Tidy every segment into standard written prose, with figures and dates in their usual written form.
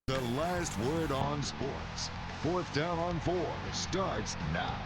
The last word on sports. Fourth down on 4 starts now.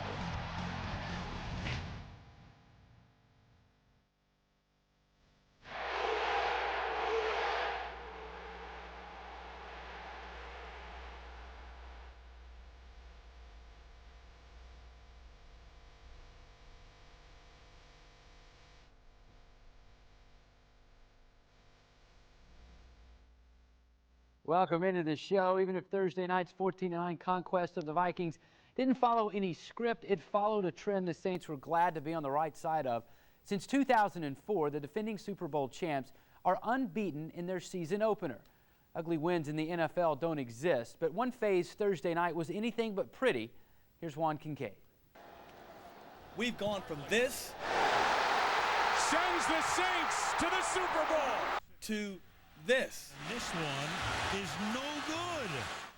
Welcome into the show. Even if Thursday night's 14-9 conquest of the Vikings didn't follow any script, it followed a trend the Saints were glad to be on the right side of. Since 2004, the defending Super Bowl champs are unbeaten in their season opener. Ugly wins in the NFL don't exist, but one phase Thursday night was anything but pretty. Here's Juan Kincaid. We've gone from this sends the Saints to the Super Bowl to this. This one is no good.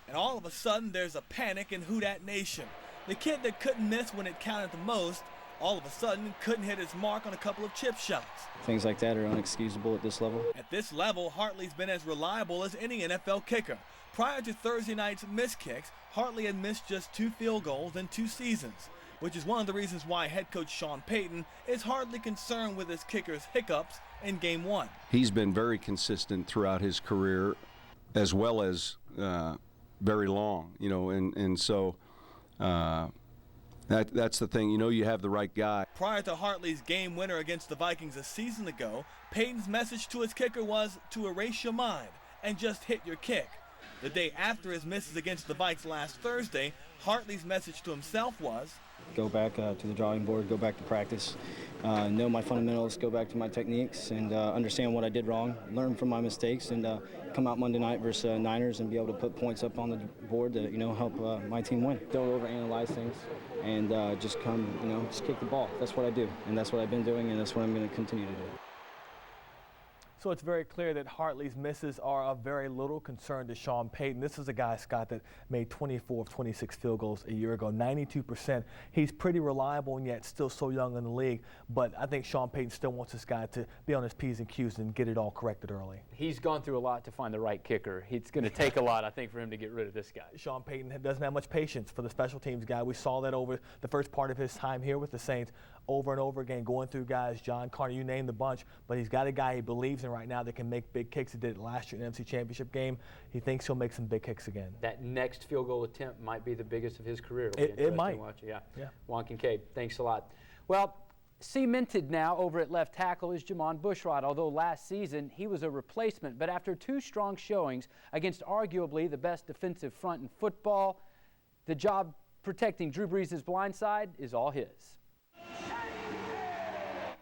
And all of a sudden, there's a panic in Who Dat Nation. The kid that couldn't miss when it counted the most, all of a sudden couldn't hit his mark on a couple of chip shots. Things like that are unexcusable at this level. At this level, Hartley's been as reliable as any NFL kicker. Prior to Thursday night's missed kicks, Hartley had missed just 2 field goals in 2 seasons, which is one of the reasons why head coach Sean Payton is hardly concerned with his kicker's hiccups in Game 1. He's been very consistent throughout his career, as well as very long, and so that's the thing. You have the right guy. Prior to Hartley's game winner against the Vikings a season ago, Payton's message to his kicker was to erase your mind and just hit your kick. The day after his misses against the Vikes last Thursday, Hartley's message to himself was, go back to the drawing board, go back to practice, know my fundamentals, go back to my techniques, and understand what I did wrong, learn from my mistakes, and come out Monday night versus Niners and be able to put points up on the board to help my team win. Don't overanalyze things, and just just kick the ball. That's what I do, and that's what I've been doing, and that's what I'm going to continue to do. So it's very clear that Hartley's misses are of very little concern to Sean Payton. This is a guy, Scott, that made 24 of 26 field goals a year ago, 92%. He's pretty reliable and yet still so young in the league. But I think Sean Payton still wants this guy to be on his P's and Q's and get it all corrected early. He's gone through a lot to find the right kicker. It's going to take a lot, I think, for him to get rid of this guy. Sean Payton doesn't have much patience for the special teams guy. We saw that over the first part of his time here with the Saints, over and over again, going through guys, John Carter, you name the bunch, but he's got a guy he believes in right now that can make big kicks. He did it last year in the NFC Championship game. He thinks he'll make some big kicks again. That next field goal attempt might be the biggest of his career. It might. Yeah. Juan Kincaid, thanks a lot. Well, cemented now over at left tackle is Jamon Bushrod, although last season he was a replacement. But after 2 strong showings against arguably the best defensive front in football, the job protecting Drew Brees' blind side is all his.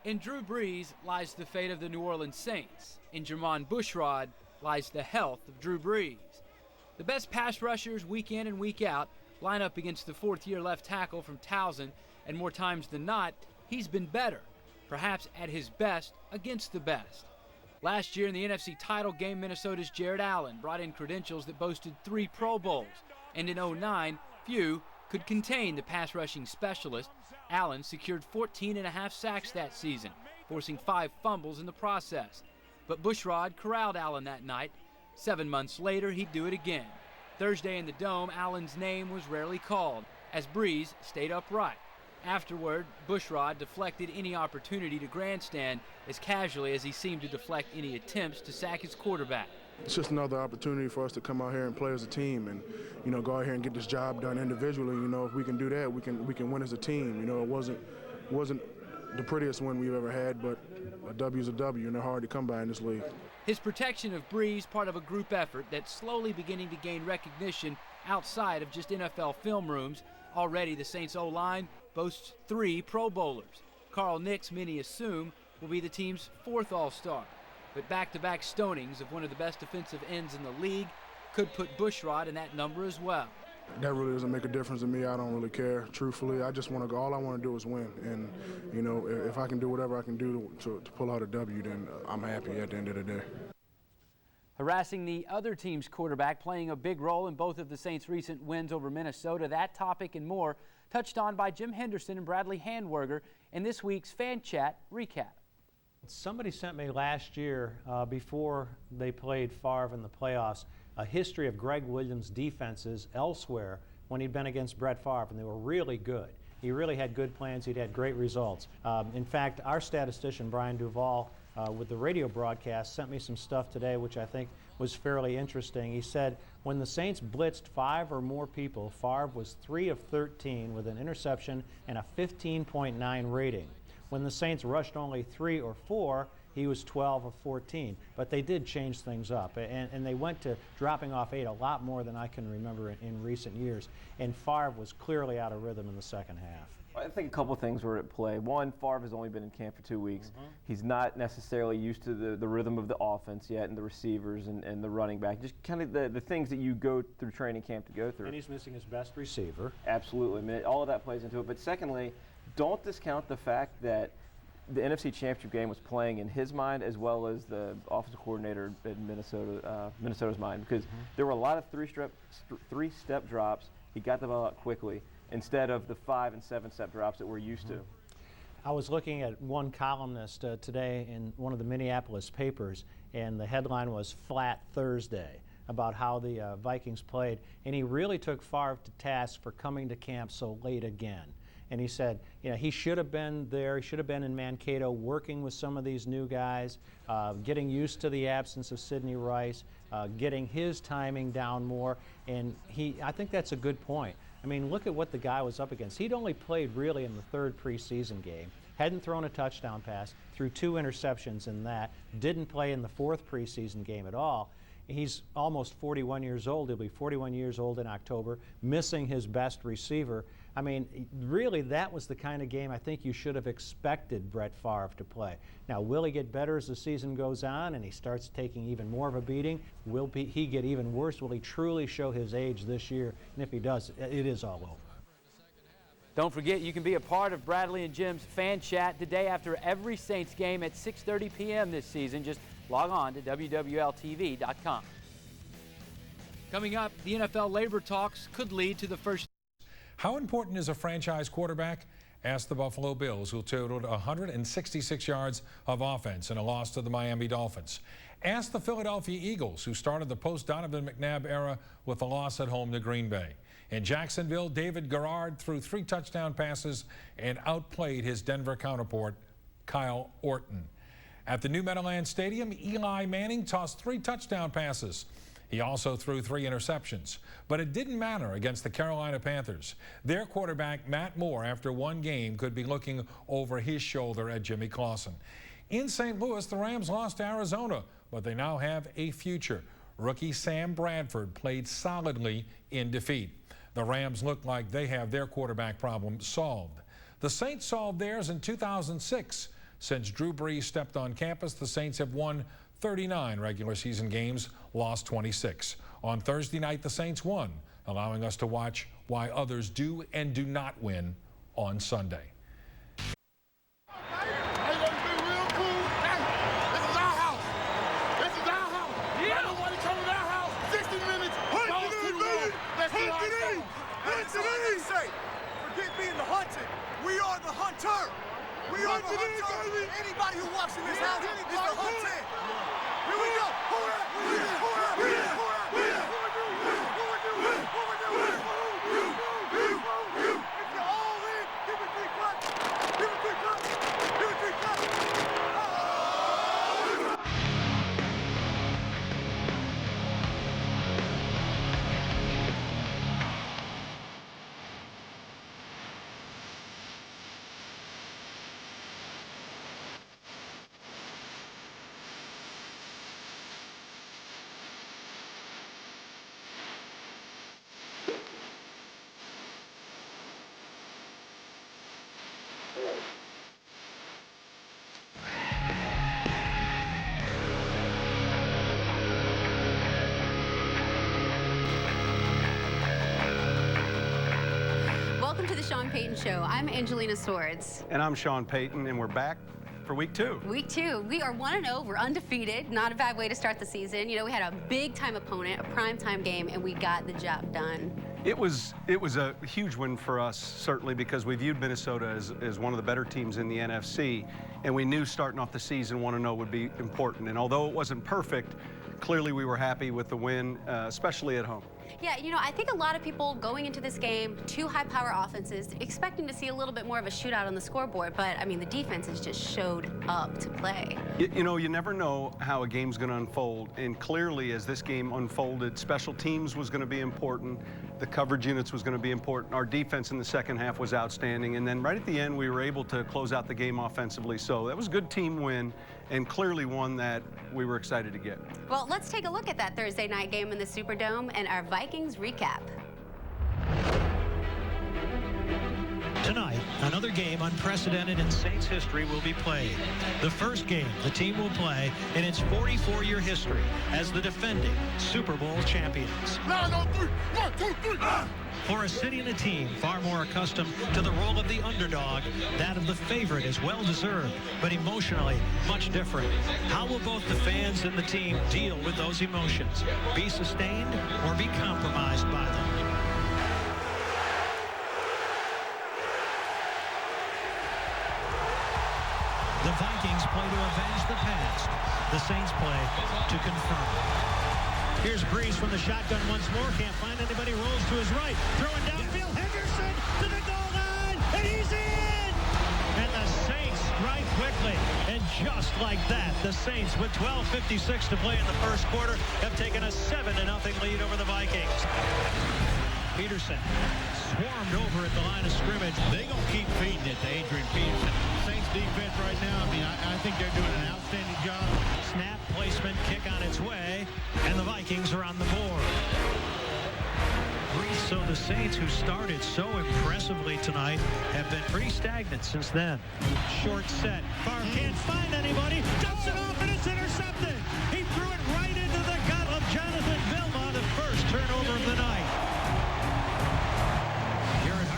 In Drew Brees lies the fate of the New Orleans Saints. In Jamon Bushrod lies the health of Drew Brees. The best pass rushers week in and week out line up against the 4th-year left tackle from Towson, and more times than not, he's been better, perhaps at his best against the best. Last year in the NFC title game, Minnesota's Jared Allen brought in credentials that boasted 3 Pro Bowls, and in 2009, few could contain the pass-rushing specialist. Allen secured 14.5 sacks that season, forcing 5 fumbles in the process. But Bushrod corralled Allen that night. 7 months later, he'd do it again. Thursday in the Dome, Allen's name was rarely called, as Brees stayed upright. Afterward, Bushrod deflected any opportunity to grandstand as casually as he seemed to deflect any attempts to sack his quarterback. It's just another opportunity for us to come out here and play as a team and, go out here and get this job done individually. If we can do that, we can win as a team. It wasn't the prettiest win we've ever had, but a W's a W, and they're hard to come by in this league. His protection of Brees, part of a group effort that's slowly beginning to gain recognition outside of just NFL film rooms. Already, the Saints O-line boasts 3 Pro Bowlers. Carl Nix, many assume, will be the team's 4th All-Star. But back-to-back stonings of one of the best defensive ends in the league could put Bushrod in that number as well. That really doesn't make a difference to me. I don't really care, truthfully. I just want to go. All I want to do is win. And, if I can do whatever I can do to pull out a W, then I'm happy at the end of the day. Harassing the other team's quarterback, playing a big role in both of the Saints' recent wins over Minnesota. That topic and more touched on by Jim Henderson and Bradley Handwerger in this week's Fan Chat Recap. Somebody sent me last year, before they played Favre in the playoffs, a history of Greg Williams' defenses elsewhere when he'd been against Brett Favre, and they were really good. He really had good plans. He'd had great results. In fact, our statistician, Brian Duvall, with the radio broadcast, sent me some stuff today which I think was fairly interesting. He said when the Saints blitzed 5 or more people, Favre was 3 of 13 with an interception and a 15.9 rating. When the Saints rushed only 3 or 4, he was 12 of 14. But they did change things up, and they went to dropping off 8 a lot more than I can remember in recent years. And Favre was clearly out of rhythm in the second half. I think a couple of things were at play. One, Favre has only been in camp for 2 weeks. He's not necessarily used to the rhythm of the offense yet, and the receivers and the running back, just kind of the things that you go through training camp to go through. And he's missing his best receiver. Absolutely. I mean, all of that plays into it. But secondly, don't discount the fact that the NFC Championship game was playing in his mind as well as the offensive coordinator in Minnesota's mind, because there were a lot of three-step drops. He got the ball out quickly, instead of the 5- and 7-step drops that we're used to. I was looking at one columnist today in one of the Minneapolis papers, and the headline was Flat Thursday, about how the Vikings played, and he really took Favre to task for coming to camp so late again. And he said, you know, he should have been there, he should have been in Mankato working with some of these new guys, getting used to the absence of Sidney Rice, getting his timing down more, and I think that's a good point. I mean, look at what the guy was up against. He'd only played really in the 3rd preseason game, hadn't thrown a touchdown pass, threw 2 interceptions in that, didn't play in the 4th preseason game at all. He's almost 41 years old. He'll be 41 years old in October, missing his best receiver. I mean, really, that was the kind of game I think you should have expected Brett Favre to play. Now, will he get better as the season goes on and he starts taking even more of a beating? Will he get even worse? Will he truly show his age this year? And if he does, it is all over. Don't forget, you can be a part of Bradley and Jim's Fan Chat today after every Saints game at 6:30 p.m. this season. Just log on to WWLTV.com. Coming up, the NFL labor talks could lead to the first. How important is a franchise quarterback? Ask the Buffalo Bills, who totaled 166 yards of offense in a loss to the Miami Dolphins. Ask the Philadelphia Eagles, who started the post-Donovan McNabb era with a loss at home to Green Bay. In Jacksonville, David Garrard threw 3 touchdown passes and outplayed his Denver counterpart, Kyle Orton. At the new Meadowlands Stadium, Eli Manning tossed 3 touchdown passes. He also threw 3 interceptions. But it didn't matter against the Carolina Panthers. Their quarterback, Matt Moore, after one game, could be looking over his shoulder at Jimmy Clausen. In St. Louis, the Rams lost to Arizona, but they now have a future. Rookie Sam Bradford played solidly in defeat. The Rams look like they have their quarterback problem solved. The Saints solved theirs in 2006. Since Drew Brees stepped on campus, the Saints have won 39 regular season games, lost 26. On Thursday night, the Saints won, allowing us to watch why others do and do not win on Sunday. Anybody who walks in this house is the hunted. Here we go. If you're all in, give me 3 claps. Give me 3 claps. Give me 3 claps. Welcome to the Sean Payton Show. I'm Angelina Swords. And I'm Sean Payton, and we're back for week 2. Week 2. We are 1-0. We're undefeated. Not a bad way to start the season. You know, we had a big-time opponent, a prime-time game, and we got the job done. It was a huge win for us, certainly, because we viewed Minnesota as one of the better teams in the NFC, and we knew starting off the season 1-0 would be important. And although it wasn't perfect, clearly we were happy with the win, especially at home. Yeah, you know, I think a lot of people going into this game, two high-power offenses, expecting to see a little bit more of a shootout on the scoreboard, but, I mean, the defenses just showed up to play. You know, you never know how a game's going to unfold, and clearly as this game unfolded, special teams was going to be important, the coverage units was going to be important, our defense in the second half was outstanding, and then right at the end we were able to close out the game offensively, so that was a good team win, and clearly one that we were excited to get. Well, let's take a look at that Thursday night game in the Superdome and our Vikings recap. Tonight, another game unprecedented in Saints history will be played. The first game the team will play in its 44-year history as the defending Super Bowl champions. 9 on 3, 1, 2, 3. For a city and a team far more accustomed to the role of the underdog, that of the favorite is well-deserved, but emotionally much different. How will both the fans and the team deal with those emotions? Be sustained or be compromised by them? The Vikings play to avenge the past. The Saints play to confirm. Here's Breeze from the shotgun once more. Can't find anybody. Rolls to his right. Throwing downfield. Henderson to the goal line. And he's in! And the Saints strike quickly. And just like that, the Saints, with 12:56 to play in the first quarter, have taken a 7-0 lead over the Vikings. Peterson swarmed over at the line of scrimmage. They're going to keep feeding it to Adrian Peterson. Saints defense right now, I mean, I think they're doing an outstanding job. Snap, placement, kick on its way, and the Vikings are on the board. So the Saints, who started so impressively tonight, have been pretty stagnant since then. Short set. Favre can't find anybody. Dumps it off, and it's intercepted. He threw it right into the gut of Jonathan Vilma, the first turnover of the night.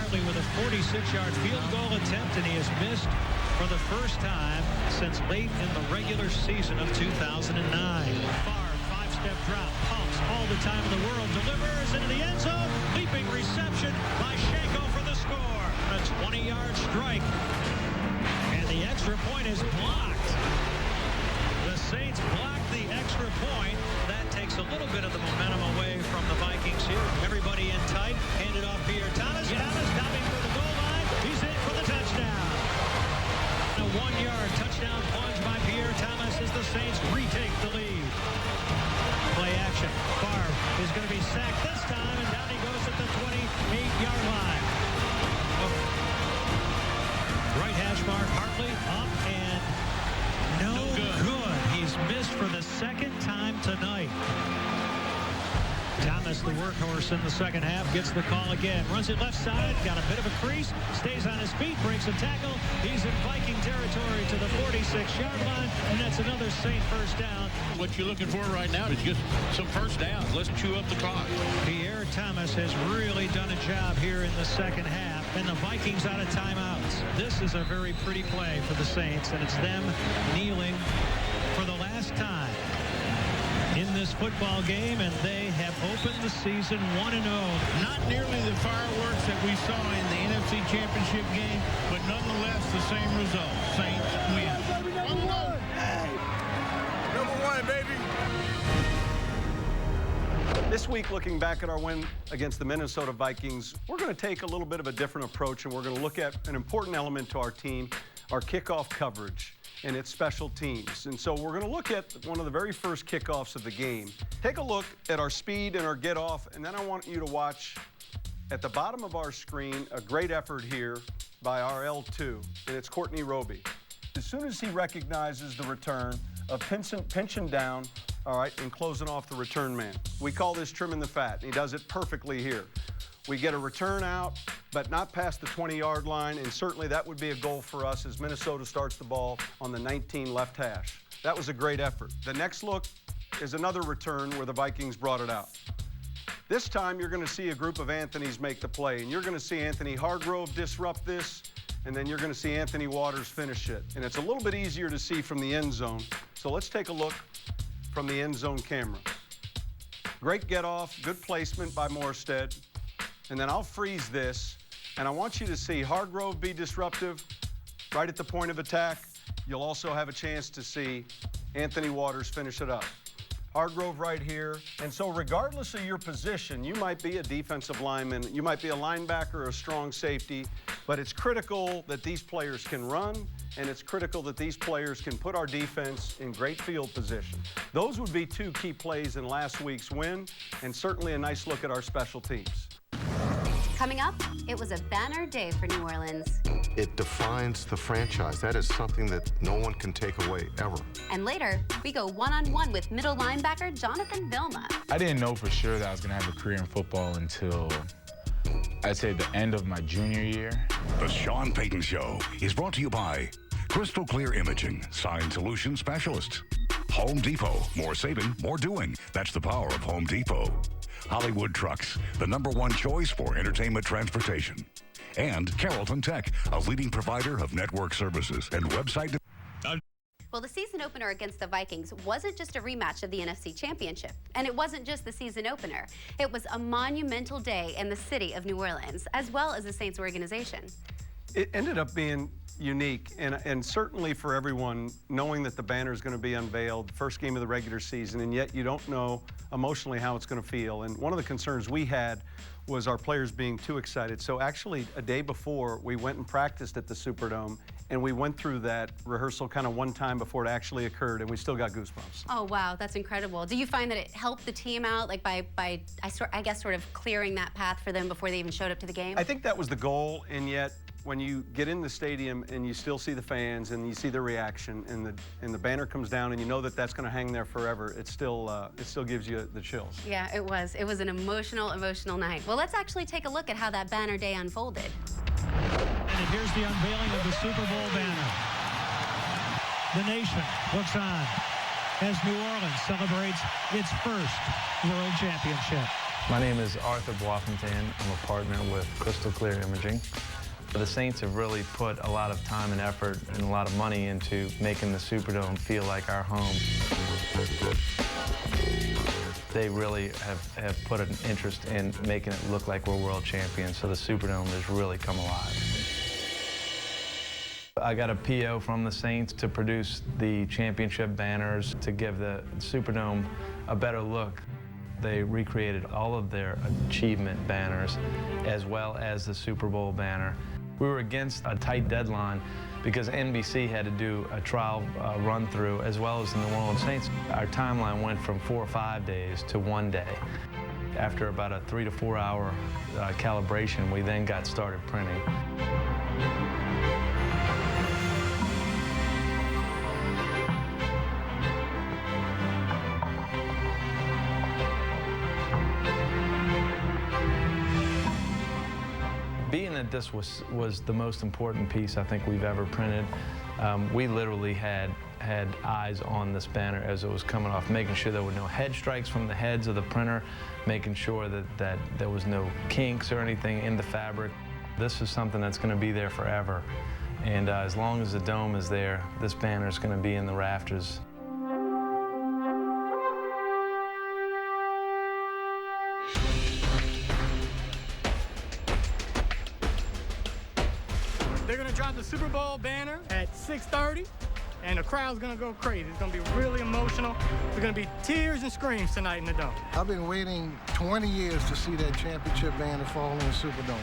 With a 46-yard field goal attempt, and he has missed for the first time since late in the regular season of 2009. Favre, five-step drop, pumps all the time in the world, delivers into the end zone, leaping reception by Shanko for the score. A 20-yard strike, and the extra point is blocked. The Saints block the extra point. That takes a little bit of the momentum away from the Vikings here. Everybody in tight, handed off Pierre Thomas. Thomas diving for the goal line. He's in for the touchdown. A 1-yard touchdown plunge by Pierre Thomas as the Saints retake the lead. Play action. Favre is going to be sacked this time, and down he goes at the 28-yard line. Right hash mark, Hartley up and no good. He's missed for the second time tonight. Thomas, the workhorse in the second half, gets the call again. Runs it left side, got a bit of a crease, stays on his feet, breaks a tackle. He's in Viking territory to the 46-yard line, and that's another Saint first down. What you're looking for right now is just some first downs. Let's chew up the clock. Pierre Thomas has really done a job here in the second half, and the Vikings out of timeouts. This is a very pretty play for the Saints, and it's them kneeling for the last time in this football game, and they have opened the season 1-0. Not nearly the fireworks that we saw in the NFC Championship game, but nonetheless the same result. Saints win. Number one, baby. This week, looking back at our win against the Minnesota Vikings, we're going to take a little bit of a different approach, and we're going to look at an important element to our team, our kickoff coverage and its special teams. And so we're going to look at one of the very first kickoffs of the game. Take a look at our speed and our get off, and then I want you to watch at the bottom of our screen a great effort here by our L2, and it's Courtney Roby. As soon as he recognizes the return of pinching down, all right, and closing off the return man. We call this trimming the fat, and he does it perfectly here. We get a return out, but not past the 20-yard line, and certainly that would be a goal for us as Minnesota starts the ball on the 19 left hash. That was a great effort. The next look is another return where the Vikings brought it out. This time you're going to see a group of Anthonys make the play, and you're going to see Anthony Hargrove disrupt this, and then you're going to see Anthony Waters finish it. And it's a little bit easier to see from the end zone. So let's take a look from the end zone camera. Great get off, good placement by Morstead. And then I'll freeze this, and I want you to see Hargrove be disruptive right at the point of attack. You'll also have a chance to see Anthony Waters finish it up. Hargrove right here. And so regardless of your position, you might be a defensive lineman, you might be a linebacker or a strong safety, but it's critical that these players can run, and it's critical that these players can put our defense in great field position. Those would be two key plays in last week's win, and certainly a nice look at our special teams. Coming up, it was a banner day for New Orleans. It defines the franchise. That is something that no one can take away, ever. And later, we go one-on-one with middle linebacker Jonathan Vilma. I didn't know for sure that I was going to have a career in football until, I'd say, the end of my junior year. The Sean Payton Show is brought to you by Crystal Clear Imaging, Sign Solution Specialists. Home Depot, more saving, more doing. That's the power of Home Depot. Hollywood Trucks, the #1 choice for entertainment transportation. And Carrollton Tech, a leading provider of network services and website. Well, the season opener against the Vikings wasn't just a rematch of the NFC Championship, and it wasn't just the season opener. It was a monumental day in the city of New Orleans, as well as the Saints organization. It ended up being unique, and certainly for everyone, knowing that the banner is going to be unveiled, first game of the regular season, and yet you don't know emotionally how it's going to feel. And one of the concerns we had was our players being too excited. So actually, a day before, we went and practiced at the Superdome, and we went through that rehearsal kind of one time before it actually occurred, and we still got goosebumps. Oh, wow, that's incredible. Do you find that it helped the team out, like by I guess, sort of clearing that path for them before they even showed up to the game? I think that was the goal, and yet when you get in the stadium and you still see the fans and you see the reaction and the banner comes down and you know that that's going to hang there forever, it still gives you the chills. Yeah, it was. It was an emotional night. Well, let's actually take a look at how that banner day unfolded. And here's the unveiling of the Super Bowl banner. The nation looks on as New Orleans celebrates its first world championship. My name is Arthur Boisfontaine. I'm a partner with Crystal Clear Imaging. The Saints have really put a lot of time and effort and a lot of money into making the Superdome feel like our home. They really have put an interest in making it look like we're world champions, so the Superdome has really come alive. I got a PO from the Saints to produce the championship banners to give the Superdome a better look. They recreated all of their achievement banners as well as the Super Bowl banner. We were against a tight deadline because NBC had to do a trial run-through as well as the New Orleans Saints. Our timeline went from 4 or 5 days to 1 day. After about a 3 to 4 hour calibration, we then got started printing. Being that this was the most important piece I think we've ever printed, we literally had eyes on this banner as it was coming off, making sure there were no head strikes from the heads of the printer, making sure that there was no kinks or anything in the fabric. This is something that's going to be there forever, and as long as the dome is there, this banner is going to be in the rafters. They're going to drop the Super Bowl banner at 6:30, and the crowd's going to go crazy. It's going to be really emotional. There's going to be tears and screams tonight in the Dome. I've been waiting 20 years to see that championship banner fall in the Superdome.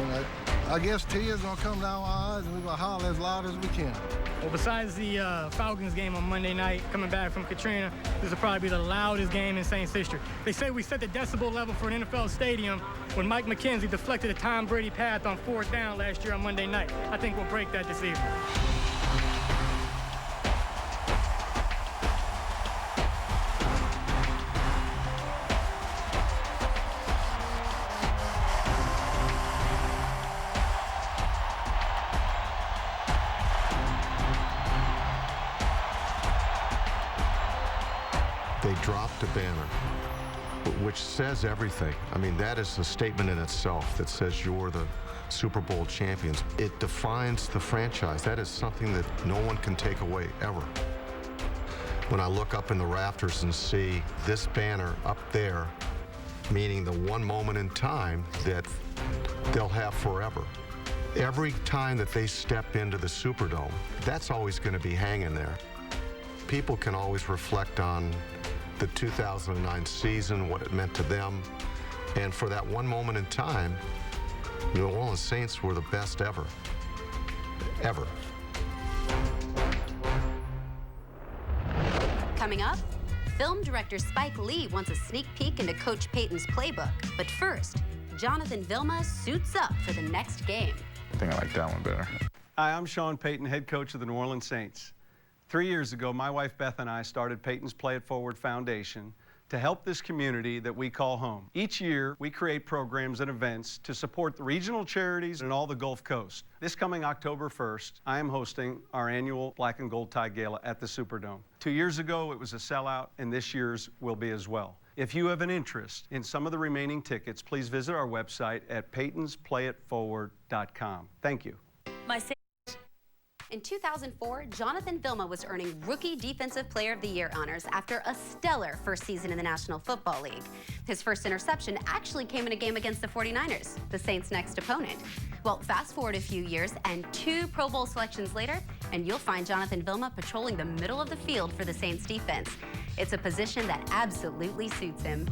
And I guess tears going to come down our eyes, and we're going to holler as loud as we can. Well, besides the Falcons game on Monday night, coming back from Katrina, this will probably be the loudest game in Saints history. They say we set the decibel level for an NFL stadium when Mike McKenzie deflected a Tom Brady pass on 4th down last year on Monday night. I think we'll break that this evening. They dropped a banner, which says everything. I mean, that is a statement in itself that says you're the Super Bowl champions. It defines the franchise. That is something that no one can take away, ever. When I look up in the rafters and see this banner up there, meaning the one moment in time that they'll have forever. Every time that they step into the Superdome, that's always going to be hanging there. people can always reflect on the 2009 season, what it meant to them. And for that one moment in time, the New Orleans Saints were the best ever. Ever. Coming up, film director Spike Lee wants a sneak peek into Coach Payton's playbook. But first, Jonathan Vilma suits up for the next game. I think I like that one better. Hi, I'm Sean Payton, head coach of the New Orleans Saints. 3 years ago, my wife Beth and I started Payton's Play It Forward Foundation to help this community that we call home. Each year, we create programs and events to support the regional charities and all the Gulf Coast. This coming October 1st, I am hosting our annual Black and Gold Tie Gala at the Superdome. 2 years ago, it was a sellout, and this year's will be as well. If you have an interest in some of the remaining tickets, please visit our website at paytonsplayitforward.com. Thank you. In 2004, Jonathan Vilma was earning Rookie Defensive Player of the Year honors after a stellar first season in the National Football League. His first interception actually came in a game against the 49ers, the Saints' next opponent. Well, fast forward a few years and 2 Pro Bowl selections later, and you'll find Jonathan Vilma patrolling the middle of the field for the Saints defense. It's a position that absolutely suits him.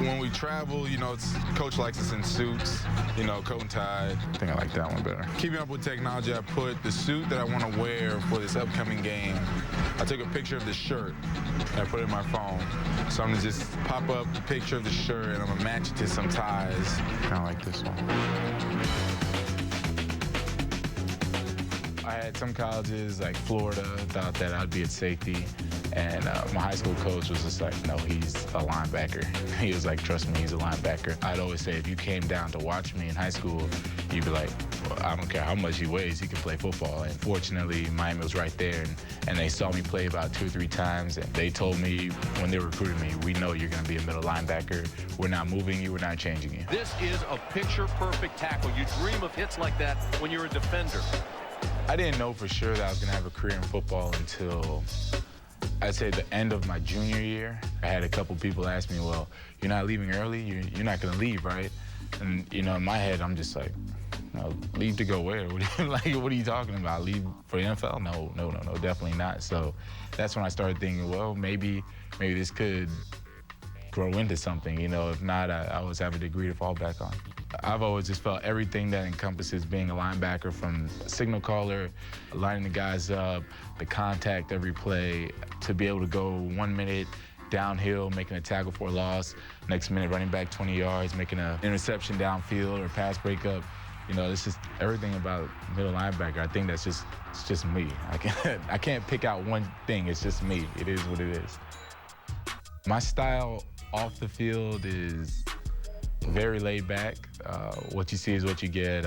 When we travel, you know, Coach likes us in suits, you know, coat and tie. I think I like that one better. Keeping up with technology, I put the suit that I want to wear for this upcoming game. I took a picture of the shirt and I put it in my phone. So I'm going to just pop up the picture of the shirt and I'm going to match it to some ties. Kind of like this one. I had some colleges, like Florida, thought that I'd be at safety. And my high school coach was just like, no, he's a linebacker. He was like, trust me, he's a linebacker. I'd always say, if you came down to watch me in high school, you'd be like, well, I don't care how much he weighs, he can play football. And fortunately, Miami was right there, and they saw me play about 2 or 3 times, and they told me when they recruited me, we know you're gonna be a middle linebacker. We're not moving you, we're not changing you. This is a picture-perfect tackle. You dream of hits like that when you're a defender. I didn't know for sure that I was gonna have a career in football until I'd say the end of my junior year. I had a couple people ask me, well, you're not leaving early? You're not gonna leave, right? And you know, in my head, I'm just like, no, leave to go where? What are you talking about? Leave for the NFL? No, definitely not. So that's when I started thinking, well, maybe this could grow into something, you know? If not, I always have a degree to fall back on. I've always just felt everything that encompasses being a linebacker, from signal caller, lining the guys up, the contact every play, to be able to go 1 minute downhill, making a tackle for a loss, next minute running back 20 yards, making an interception downfield or pass breakup. You know, it's just everything about middle linebacker. I think it's just me. I can't pick out one thing. It's just me. It is what it is. My style off the field is very laid back. What you see is what you get.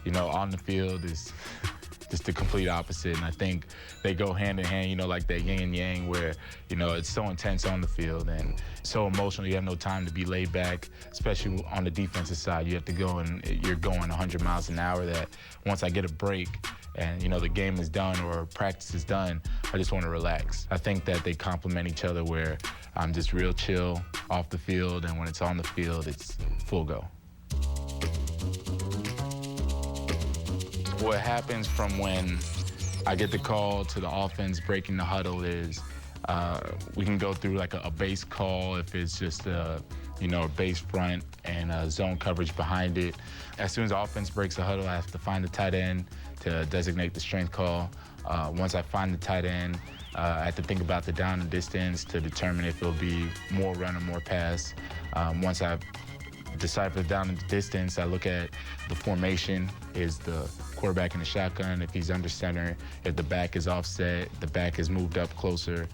You know, on the field is just the complete opposite. And I think they go hand in hand, you know, like that yin and yang, where, you know, it's so intense on the field and so emotional. You have no time to be laid back, especially on the defensive side. You have to go and you're going 100 miles an hour, that once I get a break and, you know, the game is done or practice is done, I just want to relax. I think that they complement each other, where I'm just real chill off the field, and when it's on the field, it's full go. What happens from when I get the call to the offense breaking the huddle is we can go through like a base call if it's just you know, a base front and zone coverage behind it. As soon as the offense breaks the huddle, I have to find the tight end to designate the strength call. Once I find the tight end, I have to think about the down and distance to determine if it'll be more run or more pass. Once I've deciphered down and distance, I look at the formation. Is the quarterback in the shotgun? If he's under center, if the back is offset, the back is moved up closer.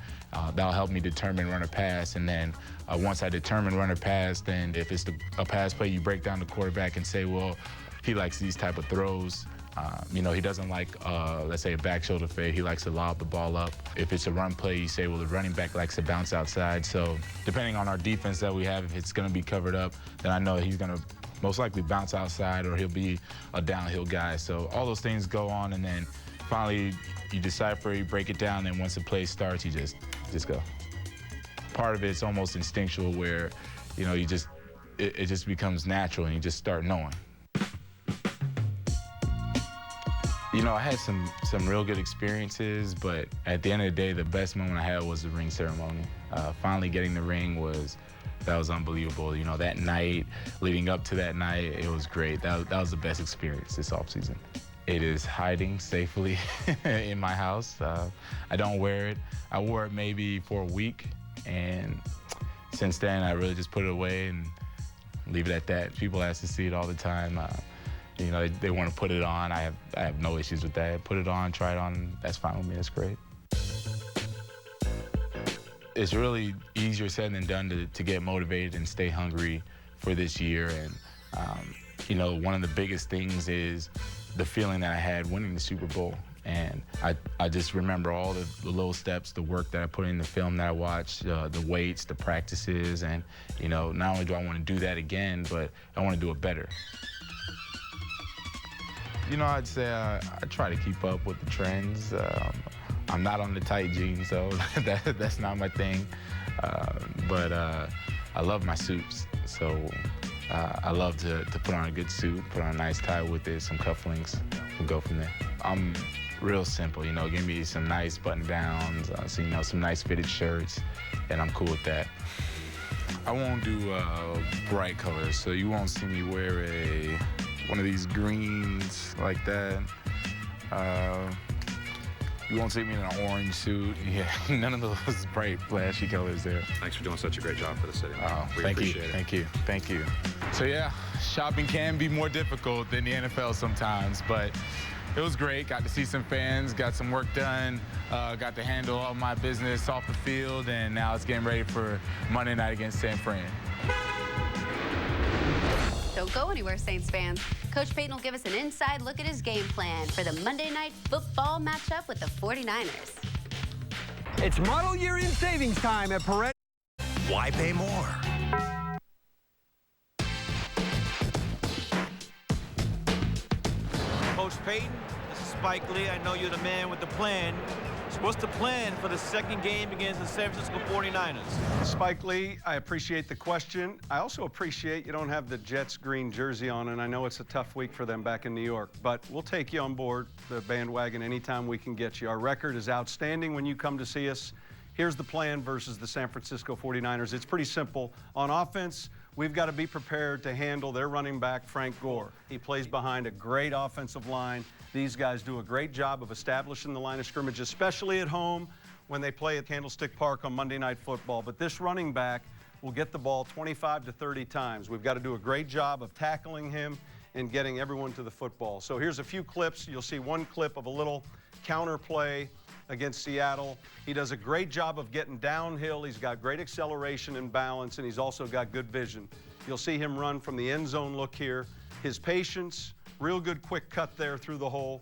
That'll help me determine run or pass. And then once I determine run or pass, then if it's a pass play, you break down the quarterback and say, well, he likes these type of throws. You know, he doesn't like, let's say, a back shoulder fade. He likes to lob the ball up. If it's a run play, you say, well, the running back likes to bounce outside. So depending on our defense that we have, if it's going to be covered up, then I know he's going to most likely bounce outside, or he'll be a downhill guy. So all those things go on, and then finally you decipher, you break it down, and once the play starts, you just go. Part of it's almost instinctual, where, you know, it just becomes natural, and you just start knowing. You know, I had some real good experiences, but at the end of the day, the best moment I had was the ring ceremony. Finally getting the ring that was unbelievable. You know, that night, leading up to that night, it was great. That was the best experience this offseason. It is hiding safely in my house. I don't wear it. I wore it maybe for a week, and since then, I really just put it away and leave it at that. People ask to see it all the time. You know, they want to put it on. I have no issues with that. Put it on, try it on. That's fine with me. That's great. It's really easier said than done to get motivated and stay hungry for this year. And, you know, one of the biggest things is the feeling that I had winning the Super Bowl. And I just remember all the little steps, the work that I put in, the film that I watched, the weights, the practices. And, you know, not only do I want to do that again, but I want to do it better. You know, I'd say I try to keep up with the trends. I'm not on the tight jeans, so that's not my thing. But I love my suits, so I love to put on a good suit, put on a nice tie with it, some cufflinks. We'll go from there. I'm real simple, you know, give me some nice button-downs, so, you know, some nice fitted shirts, and I'm cool with that. I won't do bright colors, so you won't see me wear one of these greens like that. You won't see me in an orange suit. Yeah, none of those bright, flashy colors there. Thanks for doing such a great job for the city. We thank appreciate you, it. thank you, thank you. So yeah, shopping can be more difficult than the NFL sometimes, but it was great. Got to see some fans, got some work done, got to handle all my business off the field, and now it's getting ready for Monday night against San Fran. Don't go anywhere, Saints fans. Coach Payton will give us an inside look at his game plan for the Monday Night Football matchup with the 49ers. It's model year in savings time at Perret. Why pay more? Coach Payton, this is Spike Lee. I know you're the man with the plan. What's the plan for the second game against the San Francisco 49ers? Spike Lee, I appreciate the question. I also appreciate you don't have the Jets green jersey on, and I know it's a tough week for them back in New York, but we'll take you on board the bandwagon anytime we can get you. Our record is outstanding when you come to see us. Here's the plan versus the San Francisco 49ers. It's pretty simple. On offense, we've got to be prepared to handle their running back, Frank Gore. He plays behind a great offensive line. These guys do a great job of establishing the line of scrimmage, especially at home when they play at Candlestick Park on Monday Night Football. But this running back will get the ball 25 to 30 times. We've got to do a great job of tackling him and getting everyone to the football. So here's a few clips. You'll see one clip of a little counter play against Seattle. He does a great job of getting downhill. He's got great acceleration and balance, and he's also got good vision. You'll see him run from the end zone look here. His patience, real good quick cut there through the hole.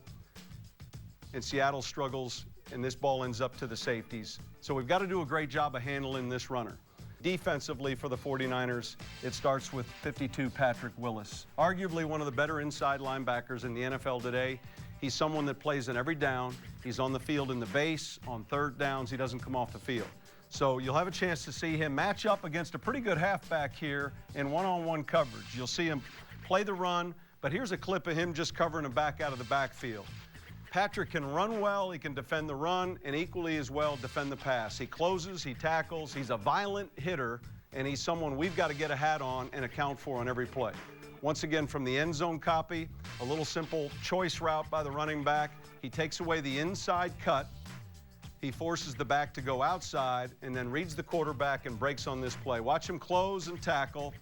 And Seattle struggles, and this ball ends up to the safeties. So we've got to do a great job of handling this runner. Defensively for the 49ers, it starts with 52 Patrick Willis. Arguably one of the better inside linebackers in the NFL today. He's someone that plays in every down. He's on the field in the base. On third downs, he doesn't come off the field. So you'll have a chance to see him match up against a pretty good halfback here in one-on-one coverage. You'll see him play the run, but here's a clip of him just covering a back out of the backfield. Patrick can run well, he can defend the run, and equally as well defend the pass. He closes, he tackles, he's a violent hitter, and he's someone we've got to get a hat on and account for on every play. Once again, from the end zone copy, a little simple choice route by the running back. He takes away the inside cut. He forces the back to go outside and then reads the quarterback and breaks on this play. Watch him close and tackle.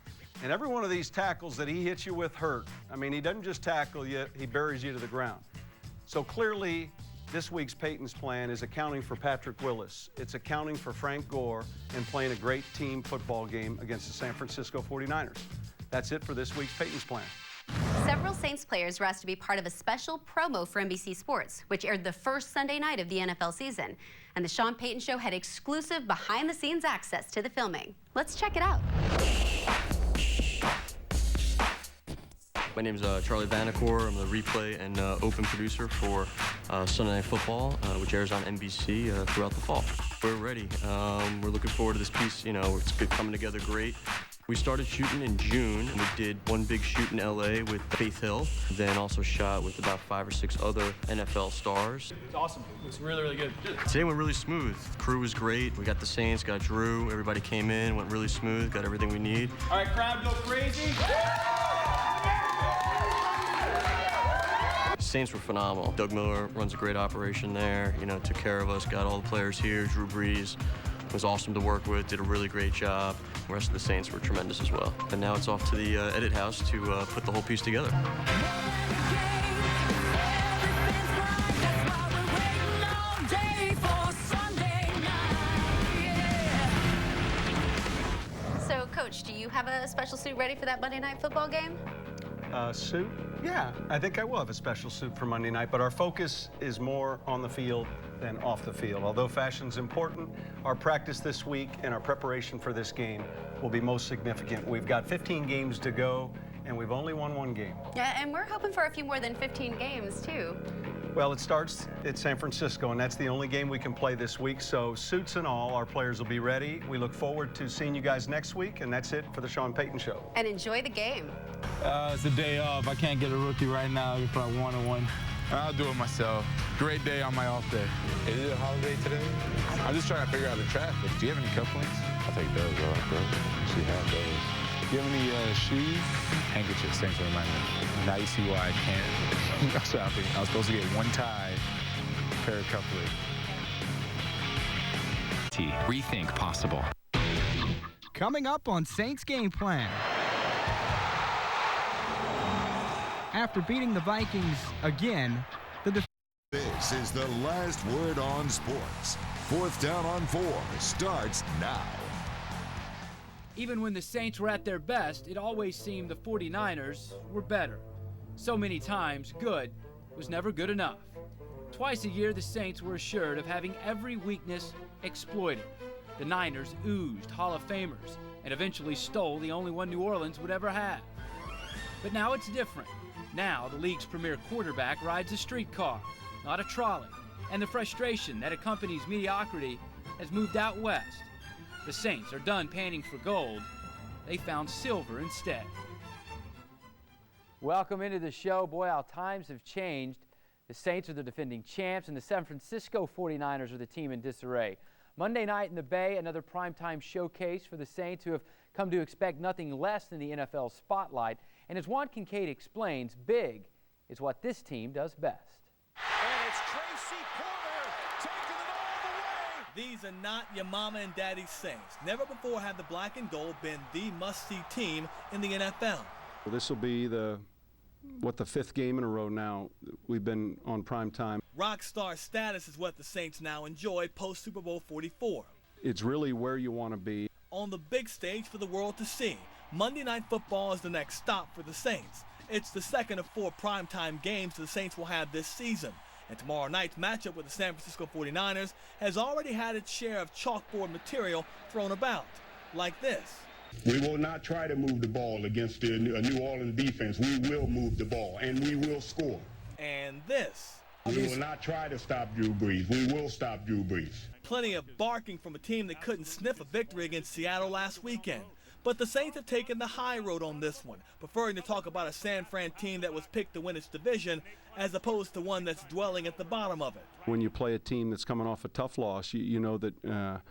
And every one of these tackles that he hits you with hurt. I mean, he doesn't just tackle you, he buries you to the ground. So clearly, this week's Payton's plan is accounting for Patrick Willis. It's accounting for Frank Gore and playing a great team football game against the San Francisco 49ers. That's it for this week's Payton's plan. Several Saints players were asked to be part of a special promo for NBC Sports, which aired the first Sunday night of the NFL season. And the Sean Payton Show had exclusive behind-the-scenes access to the filming. Let's check it out. My name's Charlie Vanacore. I'm the replay and open producer for Sunday Night Football, which airs on NBC throughout the fall. We're ready. We're looking forward to this piece. You know, it's coming together great. We started shooting in June. We did one big shoot in LA with Faith Hill, then also shot with about 5 or 6 other NFL stars. It's awesome. It's really, really good. Today went really smooth. The crew was great. We got the Saints, got Drew. Everybody came in, went really smooth, got everything we need. All right, crowd, go crazy. Saints were phenomenal. Doug Miller runs a great operation there. You know, took care of us, got all the players here. Drew Brees was awesome to work with, did a really great job. The rest of the Saints were tremendous as well. And now it's off to the edit house to put the whole piece together. So, Coach, do you have a special suit ready for that Monday Night Football game? Suit? Yeah, I think I will have a special suit for Monday night, but our focus is more on the field than off the field. Although fashion's important, our practice this week and our preparation for this game will be most significant. We've got 15 games to go, and we've only won 1 game. Yeah, and we're hoping for a few more than 15 games, too. Well, it starts at San Francisco, and that's the only game we can play this week. So suits and all, our players will be ready. We look forward to seeing you guys next week, and that's it for the Sean Payton Show. And enjoy the game. It's a day off. I can't get a rookie right now if I one-on-one. I'll do it myself. Great day on my off day. Is it a holiday today? I'm just trying to figure out the traffic. Do you have any cufflinks? I'll take those, bro. She has those. Do you have any shoes? Handkerchiefs, thanks for reminding me. Now you see why I can't go shopping. I was supposed to get 1 tie, pair of cufflinks. Rethink possible. Coming up on Saints Game Plan. After beating the Vikings again, This is the last word on sports. 4th down on 4 starts now. Even when the Saints were at their best, it always seemed the 49ers were better. So many times, good was never good enough. Twice a year, the Saints were assured of having every weakness exploited. The Niners oozed Hall of Famers and eventually stole the only one New Orleans would ever have. But now it's different. Now the league's premier quarterback rides a streetcar, not a trolley, and the frustration that accompanies mediocrity has moved out west. The Saints are done panning for gold. They found silver instead. Welcome into the show. Boy, how times have changed. The Saints are the defending champs, and the San Francisco 49ers are the team in disarray. Monday night in the Bay, another primetime showcase for the Saints, who have come to expect nothing less than the NFL spotlight. And as Juan Kincaid explains, big is what this team does best. And it's Tracy Porter taking it all the way. These are not your mama and daddy Saints. Never before have the black and gold been the must-see team in the NFL. This will be the 5th game in a row now we've been on prime time. Rock star status is what the Saints now enjoy post Super Bowl 44. It's really where you want to be. On the big stage for the world to see. Monday Night Football is the next stop for the Saints. It's the second of 4 primetime games the Saints will have this season. And tomorrow night's matchup with the San Francisco 49ers has already had its share of chalkboard material thrown about, like this. We will not try to move the ball against the New Orleans defense. We will move the ball, and we will score. And this. We will not try to stop Drew Brees. We will stop Drew Brees. Plenty of barking from a team that couldn't sniff a victory against Seattle last weekend. But the Saints have taken the high road on this one, preferring to talk about a San Fran team that was picked to win its division as opposed to one that's dwelling at the bottom of it. When you play a team that's coming off a tough loss, you know that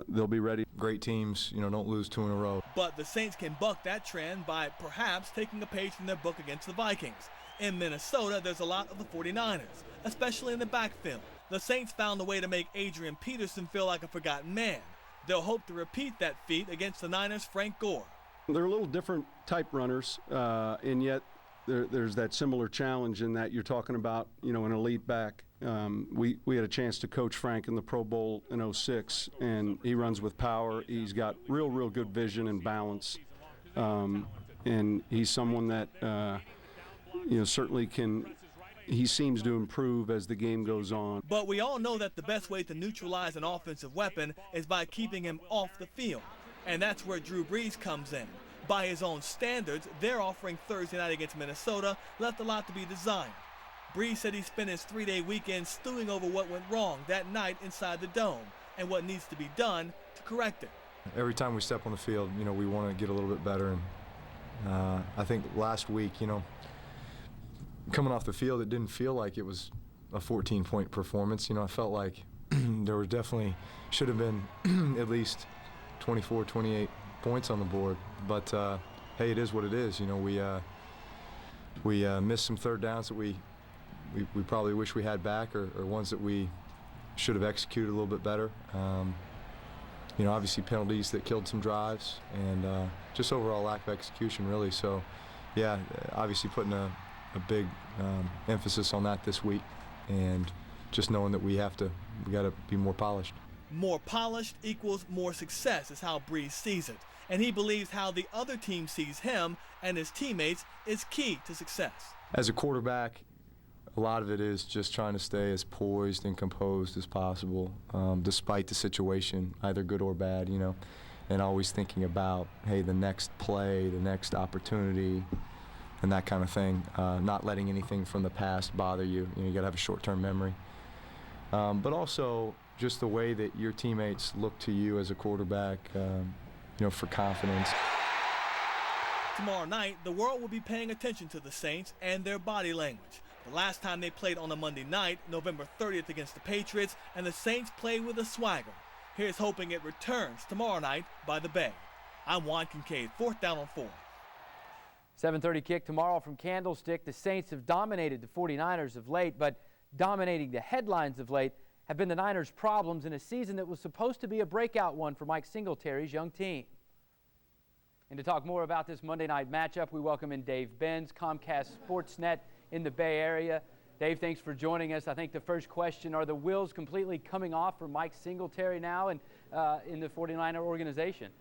they'll be ready. Great teams, don't lose 2 in a row. But the Saints can buck that trend by perhaps taking a page from their book against the Vikings. In Minnesota, there's a lot of the 49ers, especially in the backfield. The Saints found a way to make Adrian Peterson feel like a forgotten man. They'll hope to repeat that feat against the Niners' Frank Gore. They're a little different type runners, and yet there's that similar challenge in that you're talking about, an elite back. We had a chance to coach Frank in the Pro Bowl in 06, and he runs with power. He's got real good vision and balance, and he's someone that certainly can. He seems to improve as the game goes on. But we all know that the best way to neutralize an offensive weapon is by keeping him off the field. And that's where Drew Brees comes in. By his own standards, their offering Thursday night against Minnesota left a lot to be desired. Brees said he spent his 3-day weekend stewing over what went wrong that night inside the dome and what needs to be done to correct it. Every time we step on the field, you know, we want to get a little bit better. And I think last week, you know, coming off the field, it didn't feel like it was a 14-point performance. You know, I felt like there was definitely should have been at least 24, 28 points on the board. But hey, it is what it is. You know, we missed some third downs that we probably wish we had back, or ones that we should have executed a little bit better. You know, obviously penalties that killed some drives, and just overall lack of execution, really. So, yeah, obviously putting a big emphasis on that this week, and just knowing that we got to be more polished. More polished equals more success is how Breeze sees it, and he believes how the other team sees him and his teammates is key to success. As a quarterback, a lot of it is just trying to stay as poised and composed as possible, despite the situation, either good or bad, you know, and always thinking about, hey, the next play, the next opportunity, and that kind of thing. Not letting anything from the past bother you. You know, you got to have a short-term memory. But also just the way that your teammates look to you as a quarterback, you know, for confidence. Tomorrow night, the world will be paying attention to the Saints and their body language. The last time they played on a Monday night, November 30th against the Patriots, and the Saints played with a swagger. Here's hoping it returns tomorrow night by the Bay. I'm Juan Kincaid, 4th down on 4. 7:30 kick tomorrow from Candlestick. The Saints have dominated the 49ers of late, but dominating the headlines of late have been the Niners' problems in a season that was supposed to be a breakout one for Mike Singletary's young team. And to talk more about this Monday night matchup, we welcome in Dave Benz, Comcast Sportsnet in the Bay Area. Dave, thanks for joining us. I think the first question, are the wheels completely coming off for Mike Singletary now and in the 49er organization?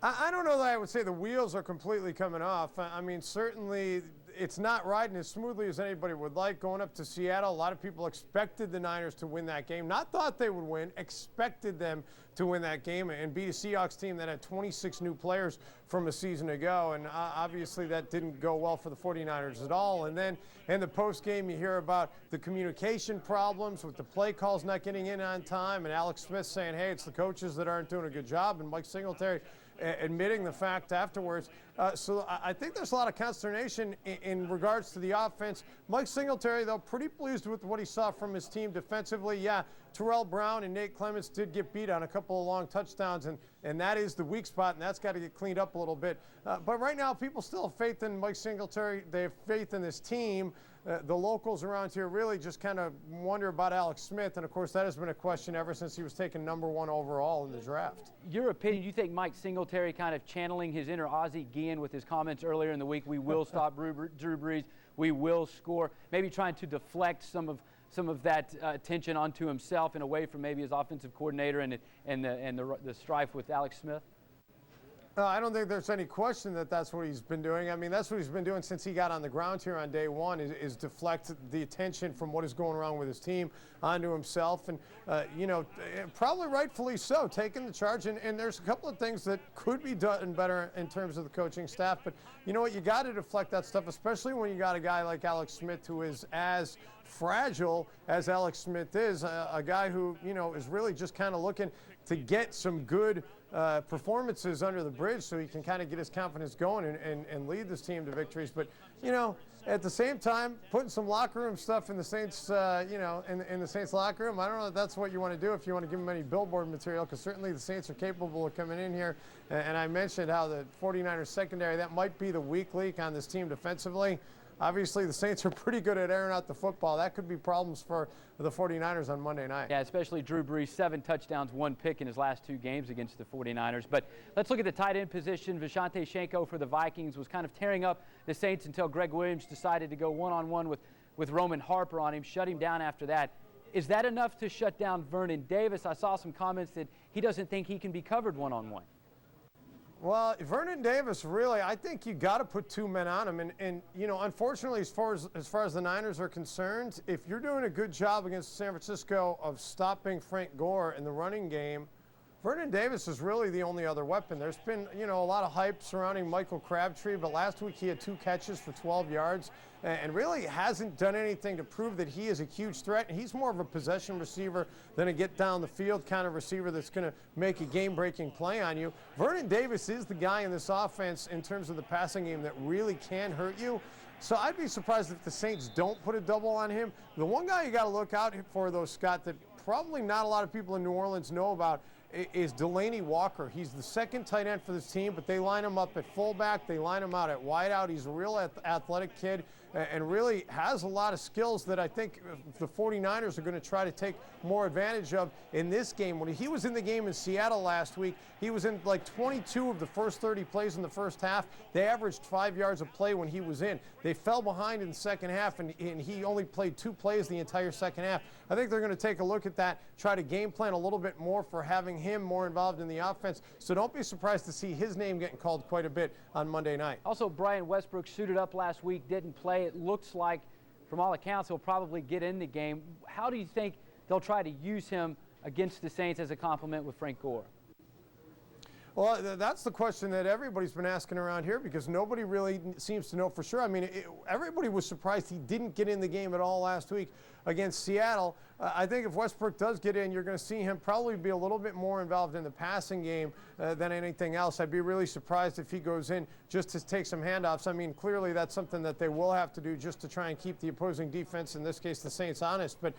I don't know that I would say the wheels are completely coming off. I mean, certainly it's not riding as smoothly as anybody would like. Going up to Seattle, a lot of people expected the Niners to win that game. Not thought they would win, expected them to win that game and beat a Seahawks team that had 26 new players from a season ago. And obviously that didn't go well for the 49ers at all. And then in the post game, you hear about the communication problems with the play calls not getting in on time, and Alex Smith saying, hey, it's the coaches that aren't doing a good job, and Mike Singletary admitting the fact afterwards. So I think there's a lot of consternation in regards to the offense. Mike Singletary, though, pretty pleased with what he saw from his team defensively. Yeah, Terrell Brown and Nate Clements did get beat on a couple of long touchdowns, and that is the weak spot, and that's got to get cleaned up a little bit. But right now, people still have faith in Mike Singletary. They have faith in this team. The locals around here really just kind of wonder about Alex Smith, and of course that has been a question ever since he was taken #1 overall in the draft. Your opinion, you think Mike Singletary kind of channeling his inner Ozzie Guillen with his comments earlier in the week, we will stop Drew Brees, we will score, maybe trying to deflect some of that attention onto himself and away from maybe his offensive coordinator and the strife with Alex Smith? I don't think there's any question that that's what he's been doing. I mean, that's what he's been doing since he got on the ground here on day one, is deflect the attention from what is going wrong with his team onto himself. And, you know, probably rightfully so, taking the charge. And there's a couple of things that could be done better in terms of the coaching staff. But you know what? You got to deflect that stuff, especially when you got a guy like Alex Smith who is as fragile as Alex Smith is, a guy who, you know, is really just kind of looking to get some good performances under the bridge so he can kind of get his confidence going and lead this team to victories. But, you know, at the same time, putting some locker room stuff in the Saints, you know, in the Saints locker room, I don't know if that's what you want to do if you want to give them any billboard material, because certainly the Saints are capable of coming in here. And I mentioned how the 49ers secondary, that might be the weak link on this team defensively. Obviously, the Saints are pretty good at airing out the football. That could be problems for the 49ers on Monday night. Yeah, especially Drew Brees, 7 touchdowns, 1 pick in his last 2 games against the 49ers. But let's look at the tight end position. Visanthe Shenko for the Vikings was kind of tearing up the Saints until Greg Williams decided to go one-on-one with Roman Harper on him, shut him down after that. Is that enough to shut down Vernon Davis? I saw some comments that he doesn't think he can be covered one-on-one. Well, Vernon Davis, really, I think you got to put 2 men on him. And you know, unfortunately, as far as the Niners are concerned, if you're doing a good job against San Francisco of stopping Frank Gore in the running game, Vernon Davis is really the only other weapon. There's been, a lot of hype surrounding Michael Crabtree, but last week he had 2 catches for 12 yards and really hasn't done anything to prove that he is a huge threat. He's more of a possession receiver than a get down the field kind of receiver that's going to make a game-breaking play on you. Vernon Davis is the guy in this offense in terms of the passing game that really can hurt you. So I'd be surprised if the Saints don't put a double on him. The one guy you got to look out for, though, Scott, that probably not a lot of people in New Orleans know about is Delanie Walker. He's the second tight end for this team, but they line him up at fullback. They line him out at wideout. He's a real athletic kid and really has a lot of skills that I think the 49ers are going to try to take more advantage of in this game. When he was in the game in Seattle last week, he was in like 22 of the first 30 plays in the first half. They averaged 5 yards a play when he was in. They fell behind in the second half, and he only played 2 plays the entire second half. I think they're going to take a look at that, try to game plan a little bit more for having him more involved in the offense. So don't be surprised to see his name getting called quite a bit on Monday night. Also, Brian Westbrook suited up last week, didn't play. It looks like, from all accounts, he'll probably get in the game. How do you think they'll try to use him against the Saints as a complement with Frank Gore? Well, that's the question that everybody's been asking around here because nobody really seems to know for sure. I mean, everybody was surprised he didn't get in the game at all last week against Seattle. I think if Westbrook does get in, you're going to see him probably be a little bit more involved in the passing game than anything else. I'd be really surprised if he goes in just to take some handoffs. I mean, clearly that's something that they will have to do just to try and keep the opposing defense, in this case the Saints, honest. But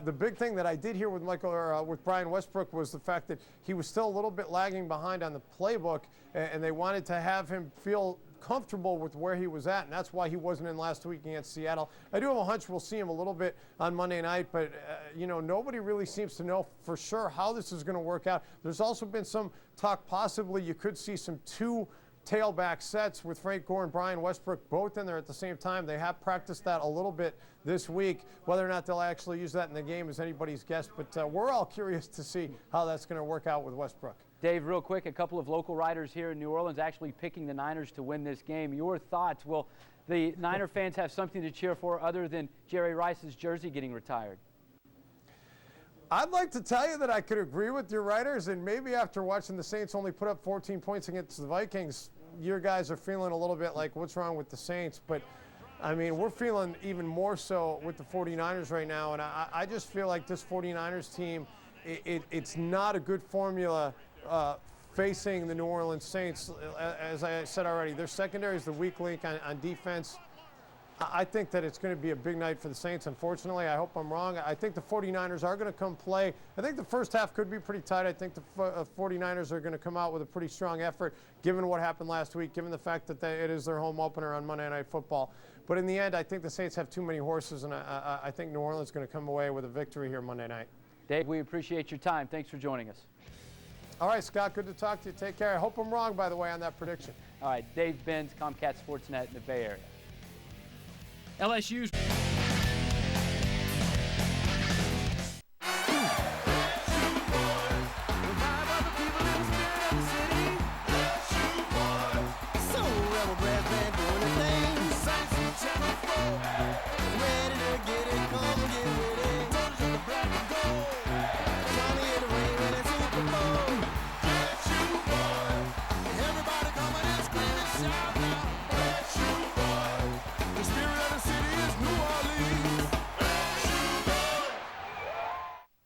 the big thing that I did hear with with Brian Westbrook was the fact that he was still a little bit lagging behind on the playbook, and they wanted to have him feel comfortable with where he was at, and that's why he wasn't in last week against Seattle. I do have a hunch we'll see him a little bit on Monday night, but nobody really seems to know for sure how this is going to work out. There's also been some talk possibly you could see some 2 tailback sets with Frank Gore and Brian Westbrook both in there at the same time. They have practiced that a little bit this week. Whether or not they'll actually use that in the game is anybody's guess, but we're all curious to see how that's going to work out with Westbrook. Dave, real quick, a couple of local writers here in New Orleans actually picking the Niners to win this game. Your thoughts? Will the Niner fans have something to cheer for other than Jerry Rice's jersey getting retired? I'd like to tell you that I could agree with your writers, and maybe after watching the Saints only put up 14 points against the Vikings, your guys are feeling a little bit like, what's wrong with the Saints? But, I mean, we're feeling even more so with the 49ers right now, and I just feel like this 49ers team, it's not a good formula facing the New Orleans Saints. As I said already, their secondary is the weak link on defense. I think that it's going to be a big night for the Saints, unfortunately. I hope I'm wrong. I think the 49ers are going to come play. I think the first half could be pretty tight. I think the 49ers are going to come out with a pretty strong effort, given what happened last week, given the fact that it is their home opener on Monday Night Football. But in the end, I think the Saints have too many horses, and I think New Orleans is going to come away with a victory here Monday night. Dave, we appreciate your time. Thanks for joining us. All right, Scott, good to talk to you. Take care. I hope I'm wrong, by the way, on that prediction. All right, Dave Benz, Comcast Sportsnet in the Bay Area. LSU's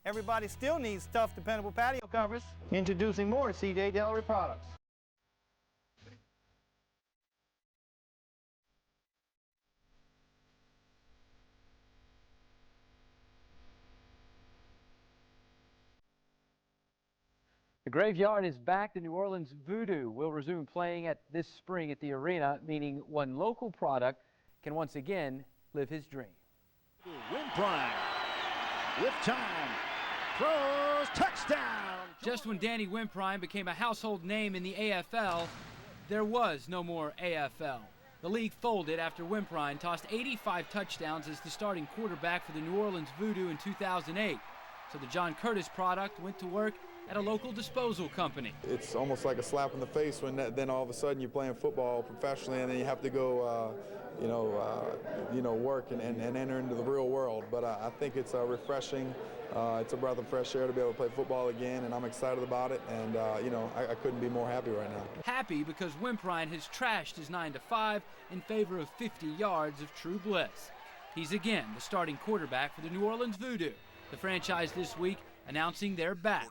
Everybody still needs tough, dependable patio covers. Introducing more CJ Delray products. The Graveyard is back. The New Orleans Voodoo will resume playing this spring at the arena, meaning one local product can once again live his dream. Wimprine with time. Throws, touchdown! Just when Danny Wimprine became a household name in the AFL, there was no more AFL. The league folded after Wimprine tossed 85 touchdowns as the starting quarterback for the New Orleans Voodoo in 2008. So the John Curtis product went to work at a local disposal company. It's almost like a slap in the face when then all of a sudden you're playing football professionally and then you have to go work and enter into the real world. But I think it's refreshing It's a breath of fresh air to be able to play football again, and I'm excited about it, and you know, I couldn't be more happy right now. Happy because Wimprine has trashed his 9-to-5 in favor of 50 yards of true bliss. He's again the starting quarterback for the New Orleans Voodoo. The franchise this week announcing they're back,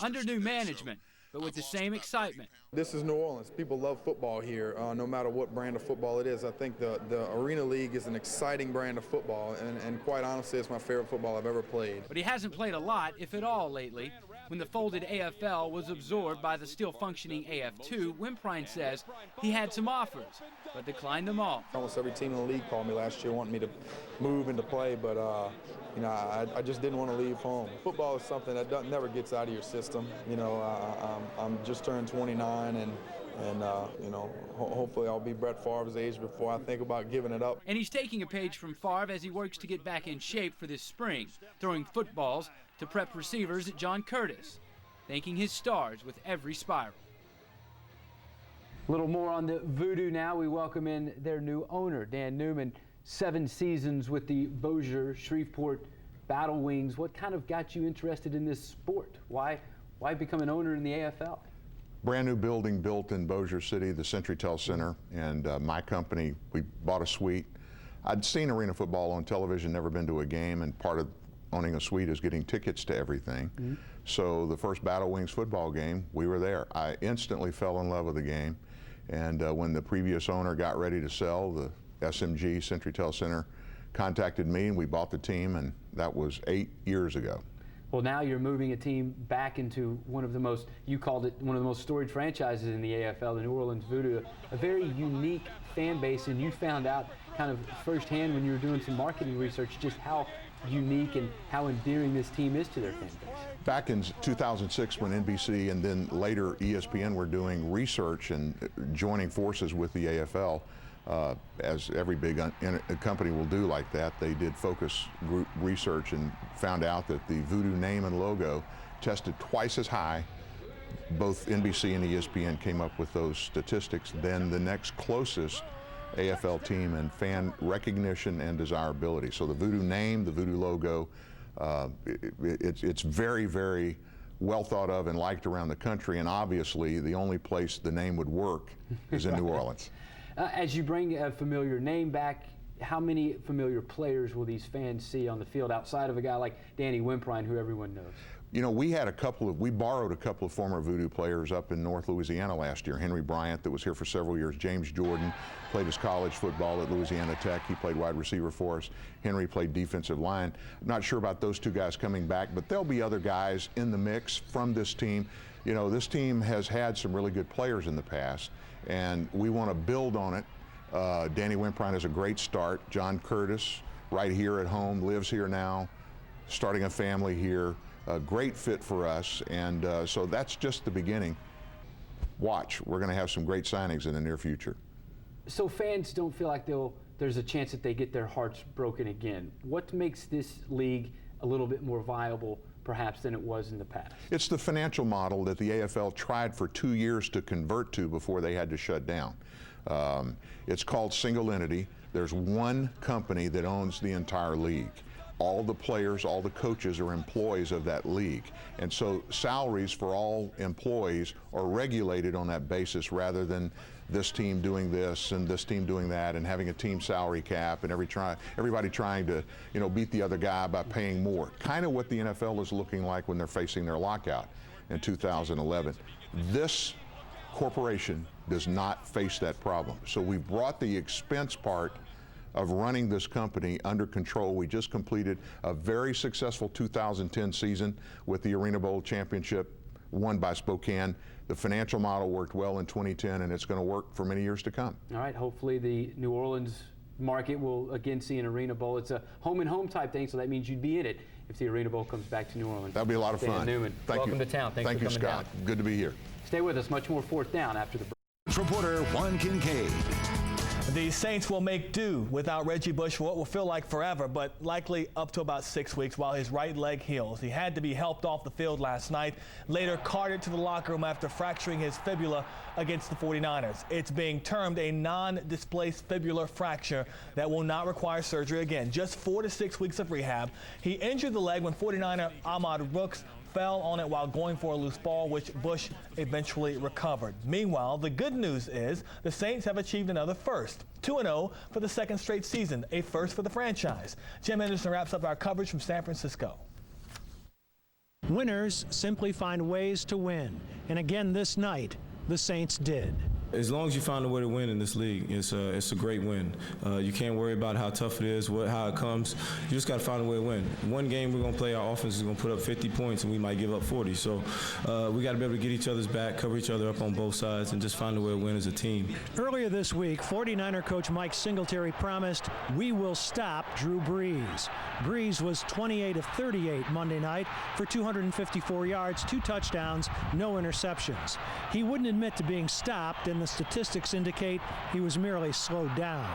under new management, but with the same excitement. This is New Orleans. People love football here, no matter what brand of football it is. I think the Arena League is an exciting brand of football, and quite honestly, it's my favorite football I've ever played. But he hasn't played a lot, if at all, lately. When the folded AFL was absorbed by the still-functioning AF2, Wimprine says he had some offers, but declined them all. Almost every team in the league called me last year wanting me to move and to play, but you know, I just didn't want to leave home. Football is something that never gets out of your system. You know, I'm just turned 29, and you know, hopefully I'll be Brett Favre's age before I think about giving it up. And he's taking a page from Favre as he works to get back in shape for this spring, throwing footballs to prep receivers at John Curtis, thanking his stars with every spiral. A little more on the Voodoo now. We welcome in their new owner, Dan Newman. 7 seasons with the Bossier Shreveport Battle Wings. What kind of got you interested in this sport? Why become an owner in the AFL? Brand new building built in Bossier City, the CenturyTel Center, and my company, we bought a suite. I'd seen arena football on television, never been to a game, and part of owning a suite is getting tickets to everything. Mm-hmm. So the first Battle Wings football game, we were there. I instantly fell in love with the game, and when the previous owner got ready to sell, the SMG, CenturyTel Center, contacted me, and we bought the team, and that was 8 years ago. Well, now you're moving a team back into one of the most, you called it one of the most storied franchises in the AFL, the New Orleans Voodoo, a very unique fan base, and you found out kind of firsthand when you were doing some marketing research just how unique and how endearing this team is to their fan base. Back in 2006 when NBC and then later ESPN were doing research and joining forces with the AFL, as every big company will do like that, they did focus group research and found out that the Voodoo name and logo tested twice as high. Both NBC and ESPN came up with those statistics than the next closest AFL team in fan recognition and desirability. So the Voodoo name, the Voodoo logo, it's very, very well thought of and liked around the country, and obviously the only place the name would work is in New Orleans. As you bring a familiar name back, how many familiar players will these fans see on the field outside of a guy like Danny Wimprine, who everyone knows? You know, we borrowed a couple of former Voodoo players up in North Louisiana last year. Henry Bryant, that was here for several years. James Jordan played his college football at Louisiana Tech. He played wide receiver for us. Henry played defensive line. I'm not sure about those two guys coming back, but there'll be other guys in the mix from this team. You know, this team has had some really good players in the past, and we want to build on it. Danny Wimprine is a great start. John Curtis, right here at home, lives here now, starting a family here. A great fit for us, and so that's just the beginning. Watch, we're going to have some great signings in the near future. So fans don't feel like there's a chance that they get their hearts broken again. What makes this league a little bit more viable perhaps than it was in the past? It's the financial model that the AFL tried for 2 years to convert to before they had to shut down. It's called single entity. There's one company that owns the entire league. All the players, all the coaches are employees of that league. And so salaries for all employees are regulated on that basis rather than this team doing this and this team doing that and having a team salary cap and everybody trying to, you know, beat the other guy by paying more. Kind of what the NFL is looking like when they're facing their lockout in 2011. This corporation does not face that problem. So we brought the expense part of running this company under control. We just completed a very successful 2010 season with the Arena Bowl championship won by Spokane. The financial model worked well in 2010, and it's going to work for many years to come. All right, hopefully the New Orleans market will again see an Arena Bowl. It's a home and home type thing, so that means you'd be in it if the Arena Bowl comes back to New Orleans. That'll be a lot of fun. Dan Newman, welcome to town. Thanks for coming Scott. down. Good to be here. Stay with us. Much more Fourth Down after the break. Reporter Juan Kincaid. The Saints will make do without Reggie Bush for what will feel like forever, but likely up to about 6 weeks while his right leg heals. He had to be helped off the field last night, later carted to the locker room after fracturing his fibula against the 49ers. It's being termed a non-displaced fibular fracture that will not require surgery again. Just 4 to 6 weeks of rehab. He injured the leg when 49er Ahmad Brooks fell on it while going for a loose ball, which Bush eventually recovered. Meanwhile, the good news is the Saints have achieved another first. 2-0 for the second straight season, a first for the franchise. Jim Henderson wraps up our coverage from San Francisco. Winners simply find ways to win. And again this night, the Saints did. As long as you find a way to win in this league, it's a great win. You can't worry about how tough it is, how it comes. You just got to find a way to win. One game we're going to play, our offense is going to put up 50 points, and we might give up 40. So we got to be able to get each other's back, cover each other up on both sides, and just find a way to win as a team. Earlier this week, 49er coach Mike Singletary promised, "We will stop Drew Brees." Brees was 28 of 38 Monday night for 254 yards, 2 touchdowns, no interceptions. He wouldn't admit to being stopped, and the statistics indicate he was merely slowed down.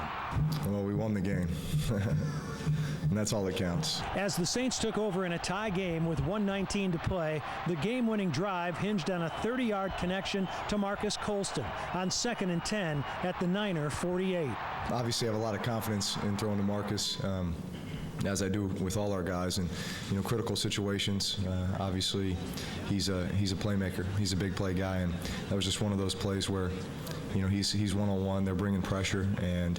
Well, we won the game. And that's all that counts. As the Saints took over in a tie game with 1:19 to play, the game-winning drive hinged on a 30-yard connection to Marcus Colston on 2nd and 10 at the Niner 48. Obviously, I have a lot of confidence in throwing to Marcus. As I do with all our guys in critical situations. Obviously, he's a playmaker. He's a big play guy, and that was just one of those plays where he's one-on-one. They're bringing pressure and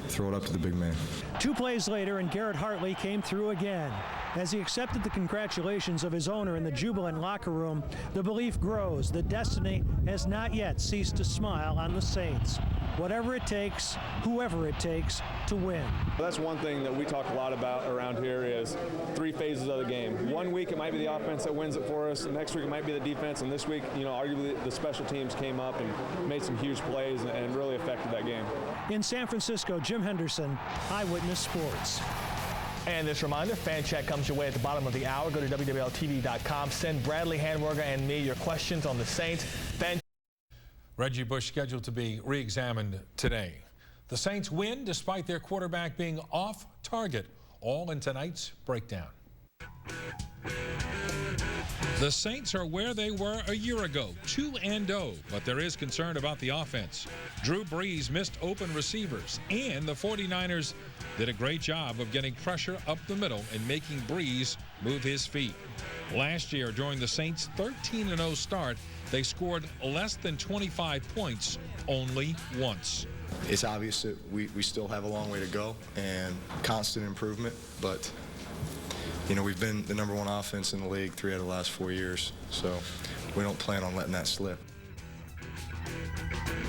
throw it up to the big man. 2 plays later, and Garrett Hartley came through again. As he accepted the congratulations of his owner in the jubilant locker room, the belief grows that destiny has not yet ceased to smile on the Saints. Whatever it takes, whoever it takes, to win. That's one thing that we talk a lot about around here is 3 phases of the game. One week it might be the offense that wins it for us. The next week it might be the defense. And this week, arguably the special teams came up and made some huge plays and really affected that game. In San Francisco, Jim Henderson, Eyewitness Sports. And this reminder, Fan Check comes your way at the bottom of the hour. Go to WWLTV.com. Send Bradley Handwerger and me your questions on the Saints. Reggie Bush scheduled to be re-examined today. The Saints win despite their quarterback being off target. All in tonight's breakdown. The Saints are where they were a year ago, 2-0, but there is concern about the offense. Drew Brees missed open receivers, and the 49ers did a great job of getting pressure up the middle and making Brees move his feet. Last year, during the Saints' 13-0 start, they scored less than 25 points only once. It's obvious that we still have a long way to go and constant improvement, but we've been the #1 offense in the league 3 out of the last 4 years, so we don't plan on letting that slip.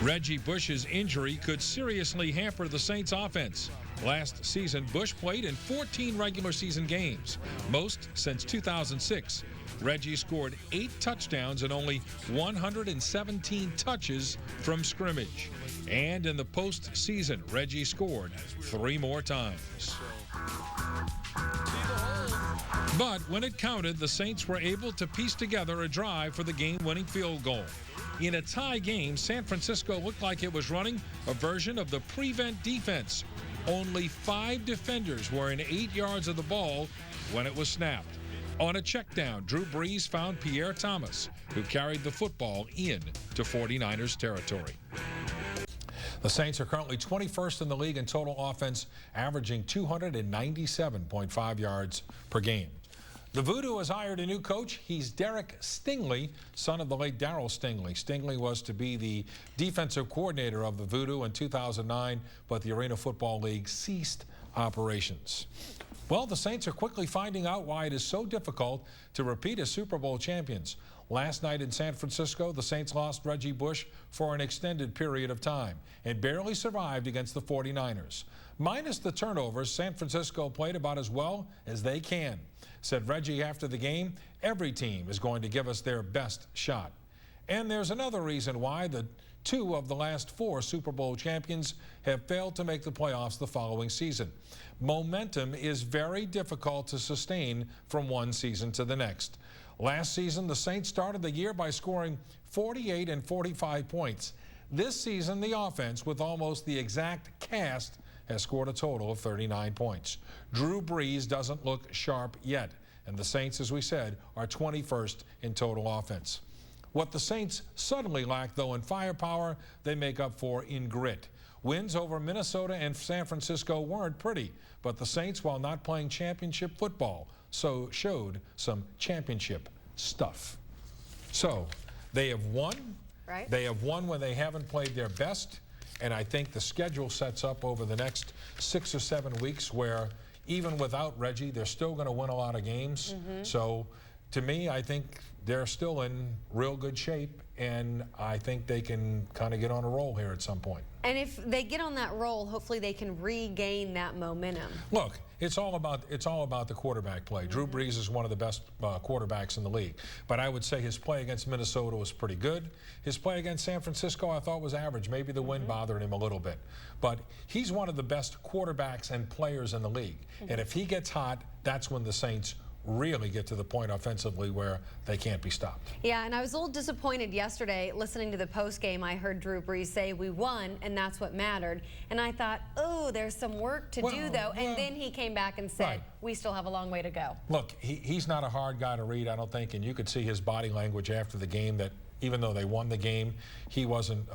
Reggie Bush's injury could seriously hamper the Saints' offense. Last season, Bush played in 14 regular season games, most since 2006. Reggie scored 8 touchdowns and only 117 touches from scrimmage. And in the postseason, Reggie scored 3 more times. But when it counted, the Saints were able to piece together a drive for the game-winning field goal. In a tie game, San Francisco looked like it was running a version of the prevent defense. Only 5 defenders were in 8 yards of the ball when it was snapped. On a check down, Drew Brees found Pierre Thomas, who carried the football in to 49ers territory. The Saints are currently 21st in the league in total offense, averaging 297.5 yards per game. The Voodoo has hired a new coach. He's Derek Stingley, son of the late Darryl Stingley. Stingley was to be the defensive coordinator of the Voodoo in 2009, but the Arena Football League ceased operations. Well, the Saints are quickly finding out why it is so difficult to repeat as Super Bowl champions. Last night in San Francisco, the Saints lost Reggie Bush for an extended period of time and barely survived against the 49ers. Minus the turnovers, San Francisco played about as well as they can. Said Reggie after the game, every team is going to give us their best shot. And there's another reason why the 2 of the last 4 Super Bowl champions have failed to make the playoffs the following season. Momentum is very difficult to sustain from one season to the next. Last season, the Saints started the year by scoring 48 and 45 points. This season, the offense, with almost the exact cast, has scored a total of 39 points. Drew Brees doesn't look sharp yet, and the Saints, as we said, are 21st in total offense. What the Saints suddenly lack, though, in firepower, they make up for in grit. Wins over Minnesota and San Francisco weren't pretty, but the Saints, while not playing championship football, so showed some championship stuff. So they have won. Right. They have won when they haven't played their best, and I think the schedule sets up over the next 6 or 7 weeks where even without Reggie, they're still going to win a lot of games. So to me, I think they're still in real good shape, and I think they can kind of get on a roll here at some point. And if they get on that roll, hopefully they can regain that momentum. Look, it's all about the quarterback play. Drew Brees is one of the best quarterbacks in the league, but I would say his play against Minnesota was pretty good. His play against San Francisco I thought was average. Maybe the wind bothered him a little bit, but he's one of the best quarterbacks and players in the league. And if he gets hot, that's when the Saints really get to the point offensively where they can't be stopped. Yeah, and I was a little disappointed yesterday listening to the post game. I heard Drew Brees say we won and that's what mattered, and I thought, oh, there's some work to do though, and then he came back and said we still have a long way to go. Look, he's not a hard guy to read, I don't think, and you could see his body language after the game that even though they won the game, he wasn't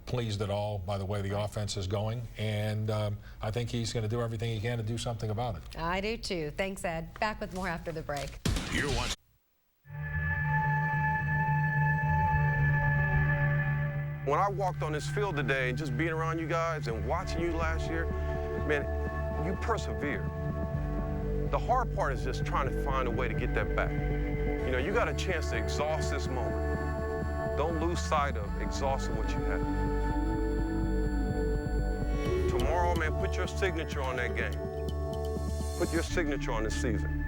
pleased at all by the way the offense is going, and I think he's going to do everything he can to do something about it. I do too. Thanks, Ed. Back with more after the break. You're watching. When I walked on this field today and just being around you guys and watching you last year, man, you persevere. The hard part is just trying to find a way to get that back. You know, you got a chance to exhaust this moment. Don't lose sight of exhausting what you had. Tomorrow, man, put your signature on that game. Put your signature on this season,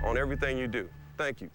on everything you do. Thank you.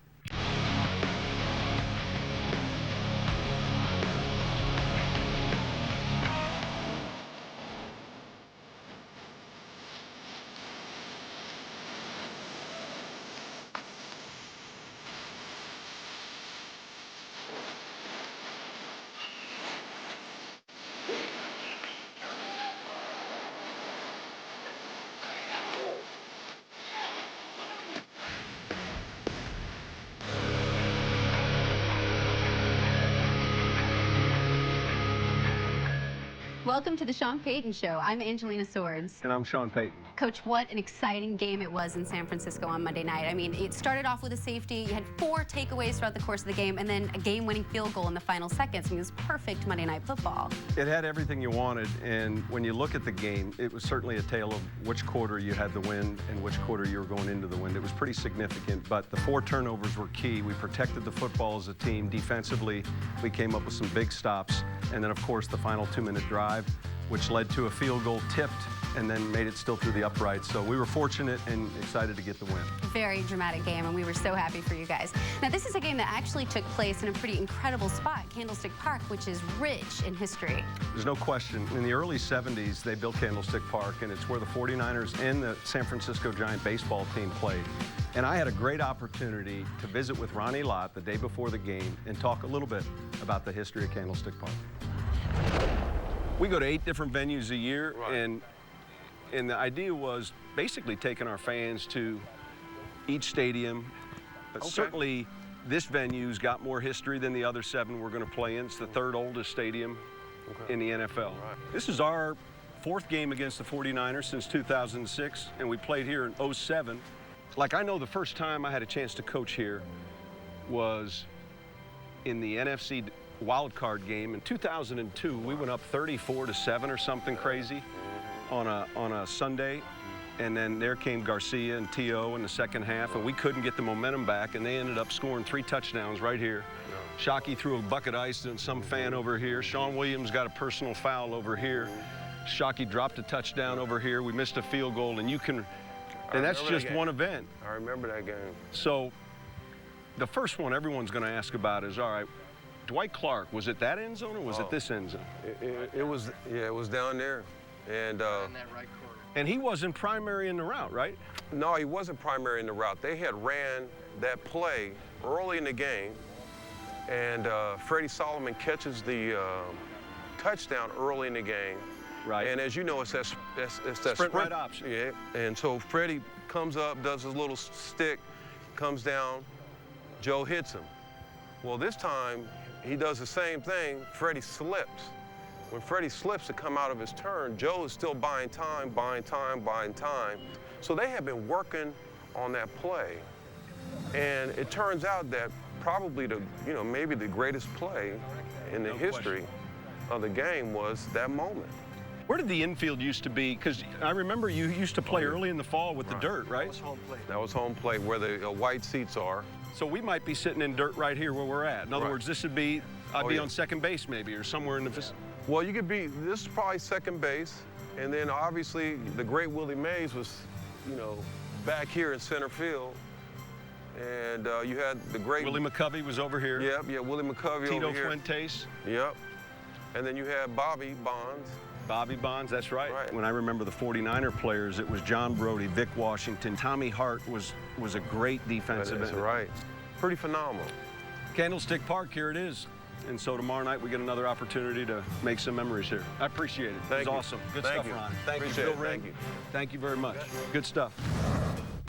Welcome to the Sean Payton Show. I'm Angelina Swords. And I'm Sean Payton. Coach, what an exciting game it was in San Francisco on Monday night. I mean, it started off with a safety. You had 4 takeaways throughout the course of the game, and then a game-winning field goal in the final seconds. I mean, it was perfect Monday Night Football. It had everything you wanted, and when you look at the game, it was certainly a tale of which quarter you had the wind and which quarter you were going into the wind. It was pretty significant, but the 4 turnovers were key. We protected the football as a team. Defensively, we came up with some big stops, and then, of course, the final 2-minute drive, which led to a field goal tipped and then made it still through the uprights. So we were fortunate and excited to get the win. Very dramatic game, and we were so happy for you guys. Now, this is a game that actually took place in a pretty incredible spot, Candlestick Park, which is rich in history. There's no question. In the early 70s, they built Candlestick Park, and it's where the 49ers and the San Francisco Giant baseball team played. And I had a great opportunity to visit with Ronnie Lott the day before the game and talk a little bit about the history of Candlestick Park. We go to 8 different venues a year, and the idea was basically taking our fans to each stadium. Certainly, this venue's got more history than the other 7 we're going to play in. It's the 3rd oldest stadium in the NFL. This is our 4th game against the 49ers since 2006, and we played here in '07. Like, I know the first time I had a chance to coach here was in the NFC wild card game in 2002. We went up 34-7 or something crazy on a Sunday, and then there came Garcia and T.O. in the second half, and we couldn't get the momentum back, and they ended up scoring 3 touchdowns right here. Shockey threw a bucket of ice and some fan over here. Sean Williams got a personal foul over here. Shockey dropped a touchdown over here. We missed a field goal, and that's just one event. I remember that game. So the first one everyone's going to ask about is, all right, Dwight Clark, was it that end zone or was it this end zone? It was down there. And and he wasn't primary in the route, right? No, he wasn't primary in the route. They had ran that play early in the game, and Freddie Solomon catches the touchdown early in the game. Right. And as you know, it's that sprint right option. Yeah. And so Freddie comes up, does his little stick, comes down, Joe hits him. Well, this time he does the same thing. Freddie slips. When Freddie slips to come out of his turn, Joe is still buying time. So they have been working on that play. And it turns out that probably maybe the greatest play in the history of the game was that moment. Where did the infield used to be? Because I remember you used to play early in the fall with the dirt, right? That was home plate. That was home plate where the white seats are. So we might be sitting in dirt right here where we're at. In other words, this would be, I'd be on second base maybe, or somewhere in the vicinity. Well, you could be, this is probably second base. And then obviously the great Willie Mays was, back here in center field. And you had the great... Willie McCovey was over here. Yep, yeah, Willie McCovey Tito over here. Fuentes. Yep. And then you had Bobby Bonds. Bobby Bonds, that's right. When I remember the 49er players, it was John Brody, Vic Washington, Tommy Hart was a great defensive end. That's right. Pretty phenomenal. Candlestick Park, here it is. And so tomorrow night we get another opportunity to make some memories here. I appreciate it. It was awesome. Good stuff, Ron. Thank you, Bill Ring. Thank you very much. Good stuff.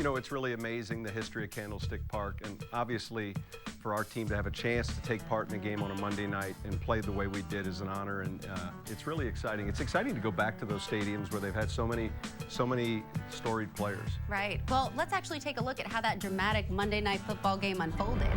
It's really amazing, the history of Candlestick Park, and obviously for our team to have a chance to take part in a game on a Monday night and play the way we did is an honor, and it's really exciting. It's exciting to go back to those stadiums where they've had so many storied players. Right. Well, let's actually take a look at how that dramatic Monday Night Football game unfolded.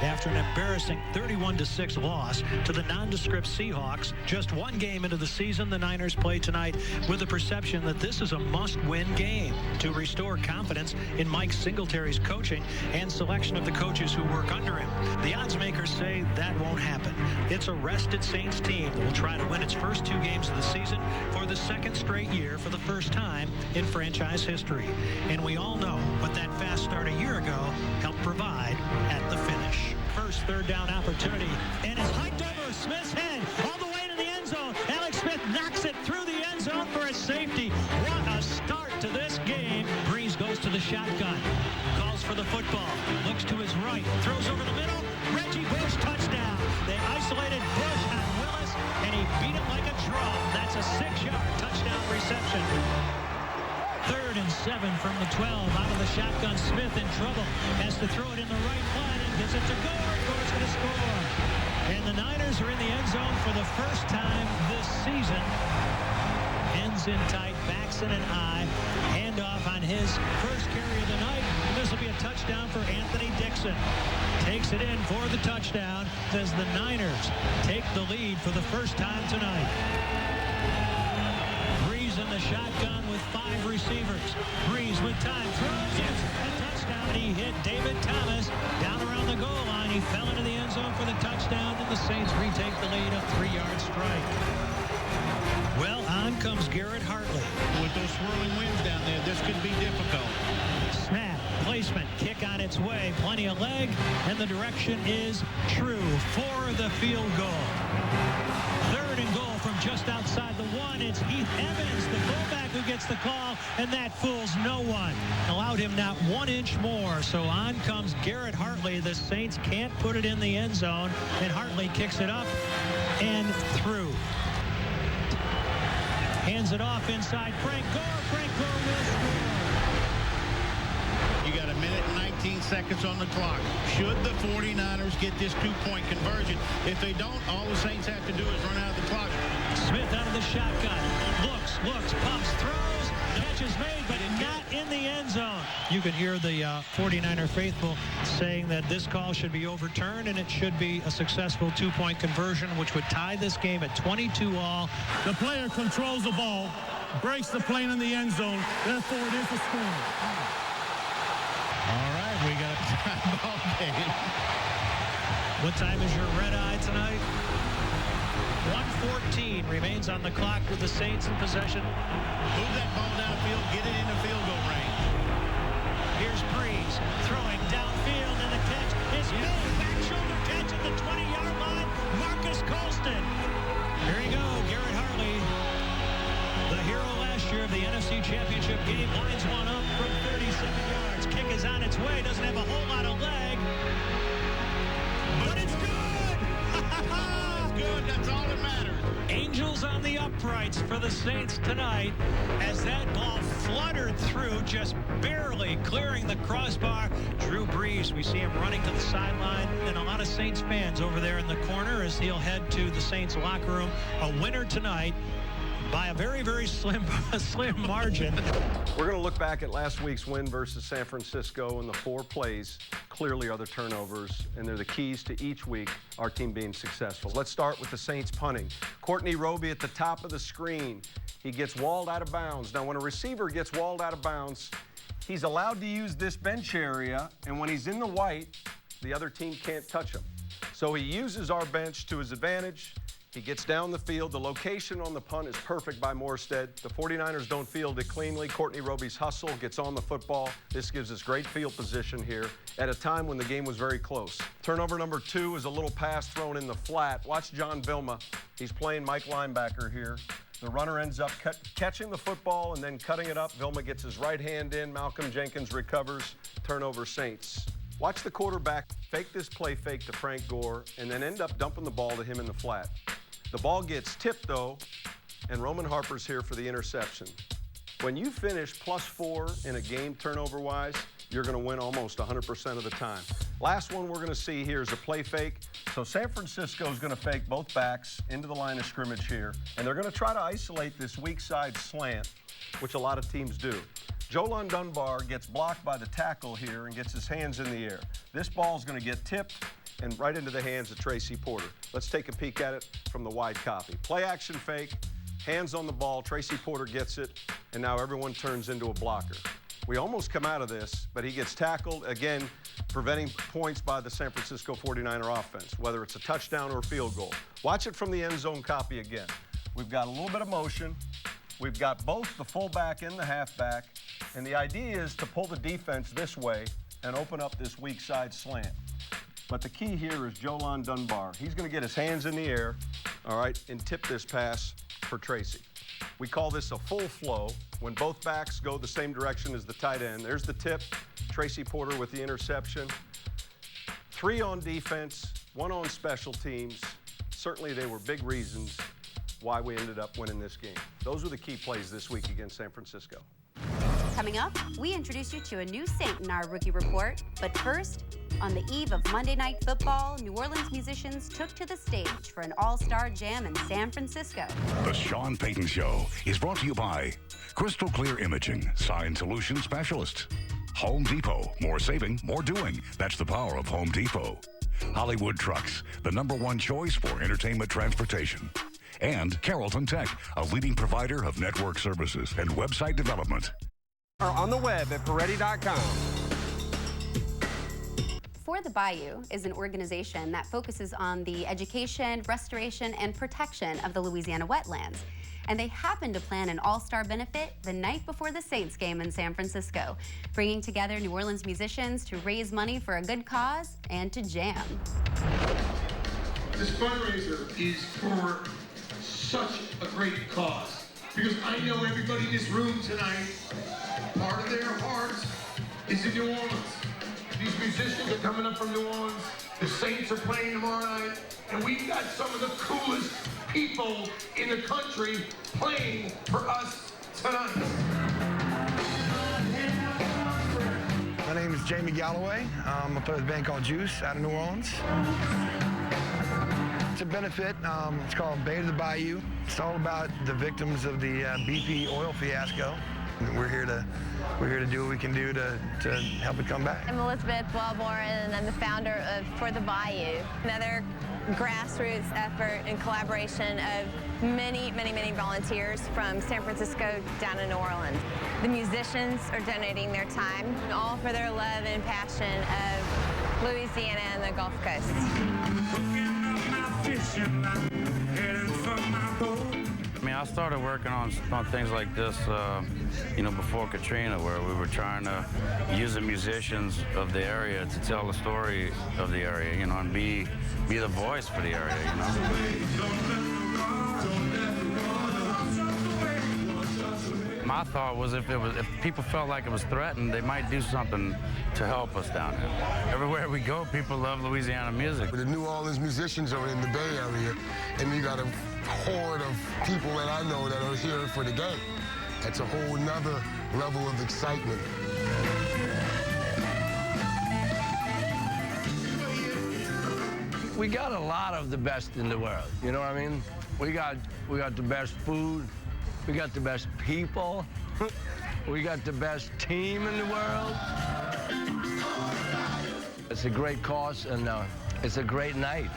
After an embarrassing 31-6 loss to the nondescript Seahawks, just one game into the season, the Niners play tonight with the perception that this is a must-win game to restore confidence in Mike Singletary's coaching and selection of the coaches who work under him. The odds makers say that won't happen. It's a rested Saints team that will try to win its first 2 games of the season for the second straight year for the first time in franchise history. And we all know what that fast start a year ago helped provide at the finish. First third down opportunity, and it's hiked over Smith's head all the way to the end zone. Alex Smith knocks it through the end zone for a safety. What a start to this game. Breeze goes to the shotgun, calls for the football, looks to his right, throws over the middle. Reggie Bush, touchdown. They isolated Bush on Willis, and he beat him like a drum. That's a 6-yard touchdown reception. 3rd and 7 from the 12. Out of the shotgun, Smith in trouble. Has to throw it in the right flat and gives it to Gore. Gore's going to score. And the Niners are in the end zone for the first time this season. Ends in tight, backs in an eye. Handoff on his first carry of the night. And this will be a touchdown for Anthony Dixon. Takes it in for the touchdown as the Niners take the lead for the first time tonight. In the shotgun with 5 receivers. Breeze with time, throws it, a touchdown. He hit David Thomas down around the goal line. He fell into the end zone for the touchdown, and the Saints retake the lead, a 3-yard strike. Well, on comes Garrett Hartley. With those swirling winds down there, this could be difficult. Snap, placement, kick on its way, plenty of leg, and the direction is true for the field goal. 3rd and goal from just outside the 1. It's Heath Evans, the fullback, who gets the call, and that fools no one. Allowed him not 1 inch more. So on comes Garrett Hartley. The Saints can't put it in the end zone, and Hartley kicks it up and through. Hands it off inside Frank Gore. Frank Gore will score. You got 1 minute and 19 seconds on the clock. Should the 49ers get this 2-point conversion? If they don't, all the Saints have to do is run out of the clock. Smith out of the shotgun. Looks, pumps, throws. Catch is made, but not in the end zone. You can hear the 49er faithful saying that this call should be overturned, and it should be a successful 2-point conversion, which would tie this game at 22-all. The player controls the ball, breaks the plane in the end zone. Therefore, it is a score. All right, we got a tie ball game. What time is your red eye tonight? 1:14 remains on the clock with the Saints in possession. Move that ball downfield, get it into field goal range. Here's Breeze throwing downfield, and the catch is made. Back shoulder catch at the 20-yard line. Marcus Colston. Here you go, Garrett Hartley, the hero last year of the NFC Championship game, lines one up from 37 yards. Kick is on its way, doesn't have a hole. on the uprights for the Saints tonight as that ball fluttered through, just barely clearing the crossbar. Drew Brees, we see him running to the sideline, and a lot of Saints fans over there in the corner as he'll head to the Saints locker room. A winner tonight by a very, very slim margin. We're going to look back at last week's win versus San Francisco, and the 4 plays clearly are the turnovers, and they're the keys to each week our team being successful. Let's start with the Saints punting. Courtney Roby at the top of the screen. He gets walled out of bounds. Now, when a receiver gets walled out of bounds, he's allowed to use this bench area, and when he's in the white, the other team can't touch him. So he uses our bench to his advantage. He gets down the field. The location on the punt is perfect by Morstead. The 49ers don't field it cleanly. Courtney Roby's hustle gets on the football. This gives us great field position here at a time when the game was very close. Turnover number 2 is a little pass thrown in the flat. Watch John Vilma. He's playing Mike linebacker here. The runner ends up catching the football and then cutting it up. Vilma gets his right hand in. Malcolm Jenkins recovers. Turnover Saints. Watch the quarterback fake this play fake to Frank Gore and then end up dumping the ball to him in the flat. The ball gets tipped, though, and Roman Harper's here for the interception. When you finish +4 in a game turnover-wise, you're going to win almost 100% of the time. Last one we're going to see here is a play fake. So San Francisco is going to fake both backs into the line of scrimmage here, and they're going to try to isolate this weak side slant, which a lot of teams do. Jolon Dunbar gets blocked by the tackle here and gets his hands in the air. This ball is going to get tipped and right into the hands of Tracy Porter. Let's take a peek at it from the wide copy. Play action fake, hands on the ball, Tracy Porter gets it, and now everyone turns into a blocker. We almost come out of this, but he gets tackled, again, preventing points by the San Francisco 49er offense, whether it's a touchdown or a field goal. Watch it from the end zone copy again. We've got a little bit of motion. We've got both the fullback and the halfback, and the idea is to pull the defense this way and open up this weak side slant. But the key here is Jolon Dunbar. He's going to get his hands in the air, all right, and tip this pass for Tracy. We call this a full flow when both backs go the same direction as the tight end. There's the tip, Tracy Porter with the interception. 3 on defense, 1 on special teams. Certainly they were big reasons why we ended up winning this game. Those were the key plays this week against San Francisco. Coming up, we introduce you to a new Saint in our Rookie Report. But first, on the eve of Monday Night Football, New Orleans musicians took to the stage for an all-star jam in San Francisco. The Sean Payton Show is brought to you by Crystal Clear Imaging, Sign Solution Specialists. Home Depot, more saving, more doing. That's the power of Home Depot. Hollywood Trucks, the #1 choice for entertainment transportation. And Carrollton Tech, a leading provider of network services and website development. Or on the web at Peretti.com. For the Bayou is an organization that focuses on the education, restoration, and protection of the Louisiana wetlands. And they happen to plan an all-star benefit the night before the Saints game in San Francisco, bringing together New Orleans musicians to raise money for a good cause and to jam. This fundraiser is for such a great cause, because I know everybody in this room tonight, part of their hearts is in New Orleans. These musicians are coming up from New Orleans. The Saints are playing tomorrow night, and we've got some of the coolest people in the country playing for us tonight. My name is Jamie Galloway. I play with a band called Juice out of New Orleans. It's a benefit. It's called Bay to the Bayou. It's all about the victims of the BP oil fiasco. We're here to do what we can do to help it come back. I'm Elizabeth Wellborn, and I'm the founder of For the Bayou, another grassroots effort in collaboration of many, many, many volunteers from San Francisco down to New Orleans. The musicians are donating their time, all for their love and passion of Louisiana and the Gulf Coast. I mean, I started working on things like this, before Katrina, where we were trying to use the musicians of the area to tell the story of the area, and be the voice for the area, My thought was if people felt like it was threatened, they might do something to help us down here. Everywhere we go, people love Louisiana music. The New Orleans musicians are in the Bay Area, and you got a horde of people that I know that are here for the game. It's a whole nother level of excitement. We got a lot of the best in the world, you know what I mean? We got the best food, we got the best people, we got the best team in the world. It's a great cause, and it's a great night.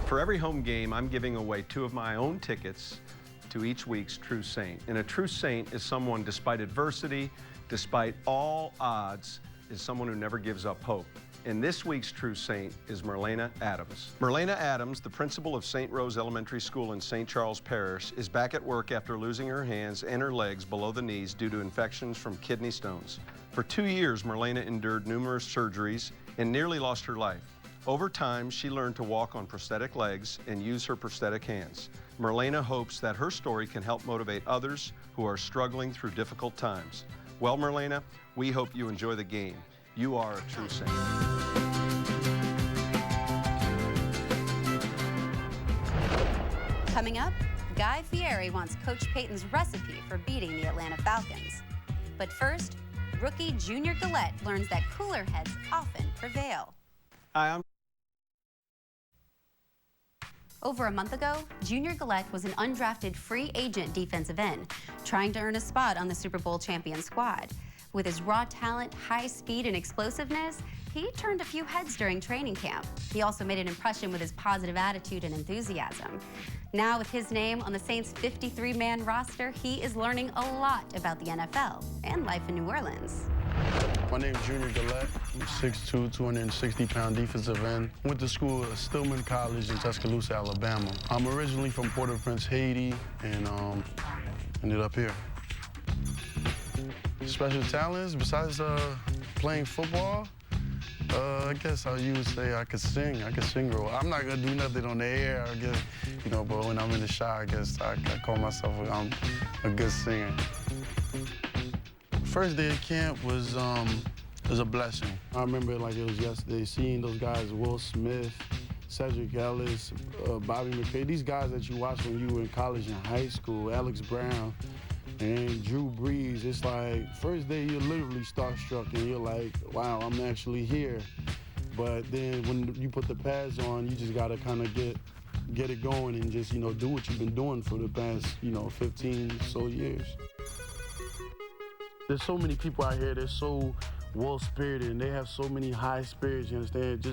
For every home game, I'm giving away 2 of my own tickets to each week's True Saint. And a True Saint is someone, despite adversity, despite all odds, is someone who never gives up hope. And this week's True Saint is Merlena Adams. Merlena Adams, the principal of St. Rose Elementary School in St. Charles Parish, is back at work after losing her hands and her legs below the knees due to infections from kidney stones. For 2 years, Merlena endured numerous surgeries and nearly lost her life. Over time, she learned to walk on prosthetic legs and use her prosthetic hands. Merlena hopes that her story can help motivate others who are struggling through difficult times. Well, Merlena, we hope you enjoy the game. You are a true saint. Coming up, Guy Fieri wants Coach Payton's recipe for beating the Atlanta Falcons. But first, rookie Junior Gillette learns that cooler heads often prevail. Hi, I'm Over a month ago, Junior Gillette was an undrafted free agent defensive end, trying to earn a spot on the Super Bowl champion squad. With his raw talent, high speed, and explosiveness, he turned a few heads during training camp. He also made an impression with his positive attitude and enthusiasm. Now with his name on the Saints' 53-man roster, he is learning a lot about the NFL and life in New Orleans. My name is Junior Gillette. I'm 6'2", 260-pound defensive end. Went to school at Stillman College in Tuscaloosa, Alabama. I'm originally from Port-au-Prince, Haiti, and ended up here. Special talents, besides playing football, I guess you would say I could sing. I could sing real well. I'm not gonna do nothing on the air, I guess, you know, but when I'm in the shot, I guess I call myself a good singer. First day of camp was a blessing. I remember it like it was yesterday, seeing those guys, Will Smith, Cedric Ellis, Bobby McKay, these guys that you watched when you were in college and high school, Alex Brown, and Drew Brees. It's like, first day you're literally starstruck and you're like, wow, I'm actually here. But then when you put the pads on, you just gotta kind of get it going and just, you know, do what you've been doing for the past, 15 so years. There's so many people out here, they're so well-spirited and they have so many high spirits, you understand?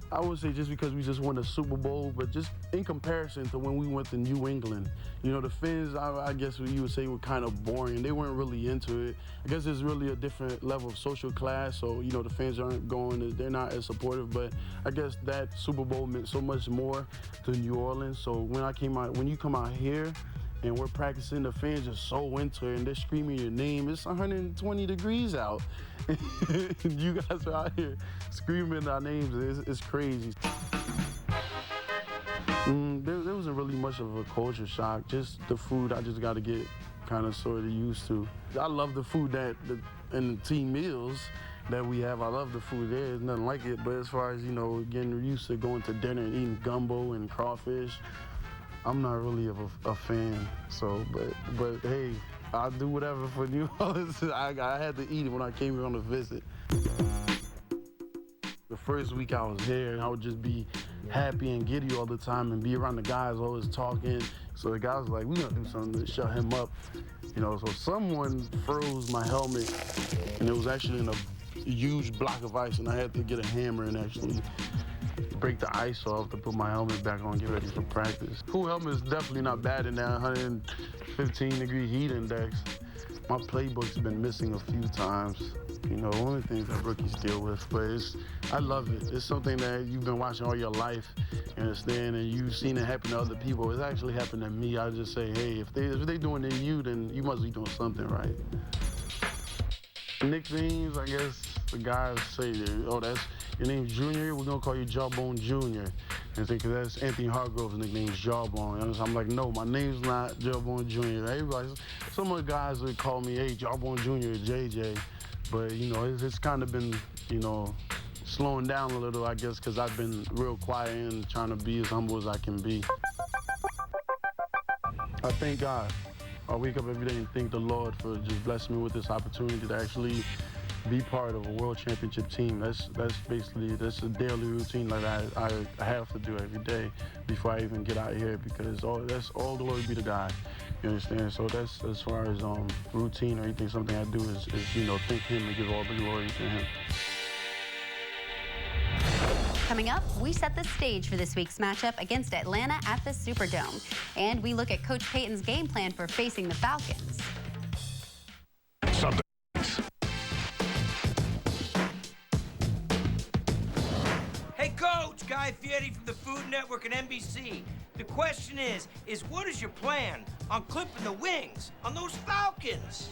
I would say just because we just won a Super Bowl, but just in comparison to when we went to New England, the fans, I guess what you would say, were kind of boring. They weren't really into it. I guess it's really a different level of social class, so, the fans aren't they're not as supportive, but I guess that Super Bowl meant so much more to New Orleans. So when you come out here, and we're practicing, the fans are so into it, and they're screaming your name. It's 120 degrees out. You guys are out here screaming our names. It's crazy. There wasn't really much of a culture shock. Just the food, I just got to get kind of sort of used to. I love the food and the team meals that we have. I love the food there. There's nothing like it. But as far as, getting used to going to dinner and eating gumbo and crawfish, I'm not really a fan, so, but hey, I'll do whatever for New Orleans. I had to eat it when I came here on a visit. The first week I was here, I would just be happy and giddy all the time and be around the guys always talking. So the guy was like, we gonna do something to shut him up. So someone froze my helmet, and it was actually in a huge block of ice, and I had to get a hammer and actually break the ice off to put my helmet back on, get ready for practice. Cool helmet is definitely not bad in that 115-degree heat index. My playbook's been missing a few times. One of the things that rookies deal with, but I love it. It's something that you've been watching all your life, you understand, and you've seen it happen to other people. It's actually happened to me. I just say, hey, if they doing it to you, then you must be doing something right. Nicknames, I guess the guys say, oh, that's your name's Junior, we're gonna call you Jawbone Jr. And because that's Anthony Hargrove's nickname is Jawbone. And I'm like, no, my name's not Jawbone Jr. Everybody, some of the guys would call me, hey, Jawbone Jr. JJ. But, it's kind of been, slowing down a little, I guess, because I've been real quiet and trying to be as humble as I can be. I thank God. I wake up every day and thank the Lord for just blessing me with this opportunity to actually be part of a world championship team. That's a daily routine that I have to do every day before I even get out here, because that's all glory be to God. You understand? So that's as far as routine or anything. Something I do is thank Him and give all the glory to Him. Coming up, we set the stage for this week's matchup against Atlanta at the Superdome, and we look at Coach Payton's game plan for facing the Falcons. Hey, Coach, Guy Fieri from the Food Network and NBC. The question is what is your plan on clipping the wings on those Falcons?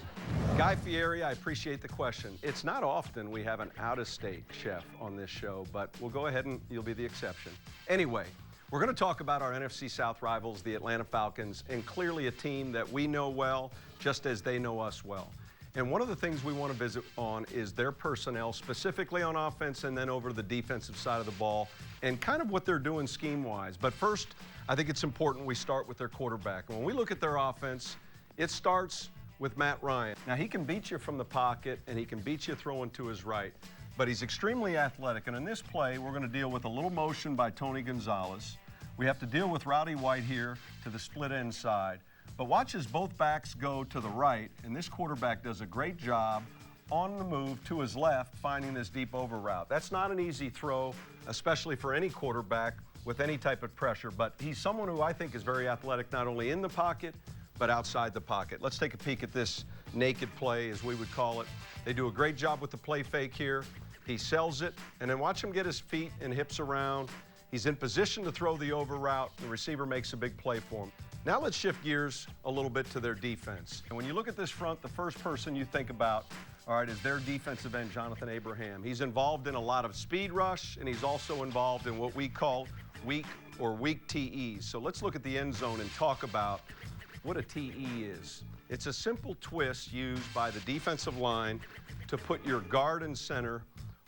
Guy Fieri, I appreciate the question. It's not often we have an out-of-state chef on this show, but we'll go ahead and you'll be the exception. Anyway, we're going to talk about our NFC South rivals, the Atlanta Falcons, and clearly a team that we know well, just as they know us well. And one of the things we want to visit on is their personnel, specifically on offense and then over the defensive side of the ball, and kind of what they're doing scheme-wise. But first, I think it's important we start with their quarterback. When we look at their offense, it starts with Matt Ryan. Now, he can beat you from the pocket, and he can beat you throwing to his right, but he's extremely athletic. And in this play, we're going to deal with a little motion by Tony Gonzalez. We have to deal with Rowdy White here to the split end side. But watch as both backs go to the right, and this quarterback does a great job on the move to his left, finding this deep over route. That's not an easy throw, especially for any quarterback with any type of pressure, but he's someone who I think is very athletic, not only in the pocket, but outside the pocket. Let's take a peek at this naked play, as we would call it. They do a great job with the play fake here. He sells it, and then watch him get his feet and hips around. He's in position to throw the over route. The receiver makes a big play for him. Now let's shift gears a little bit to their defense. And when you look at this front, the first person you think about, all right, is their defensive end, Jonathan Abraham. He's involved in a lot of speed rush, and he's also involved in what we call weak TEs. So let's look at the end zone and talk about what a TE is. It's a simple twist used by the defensive line to put your guard and center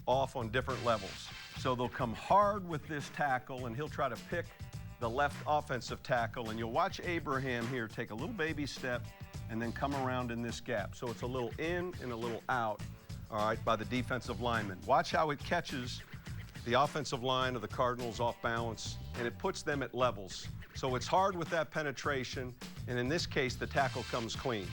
off on different levels. So they'll come hard with this tackle, and he'll try to pick the left offensive tackle, and you'll watch Abraham here take a little baby step and then come around in this gap. So it's a little in and a little out, all right, by the defensive lineman. Watch how it catches the offensive line of the Cardinals off balance, and it puts them at levels. So it's hard with that penetration, and in this case, the tackle comes clean.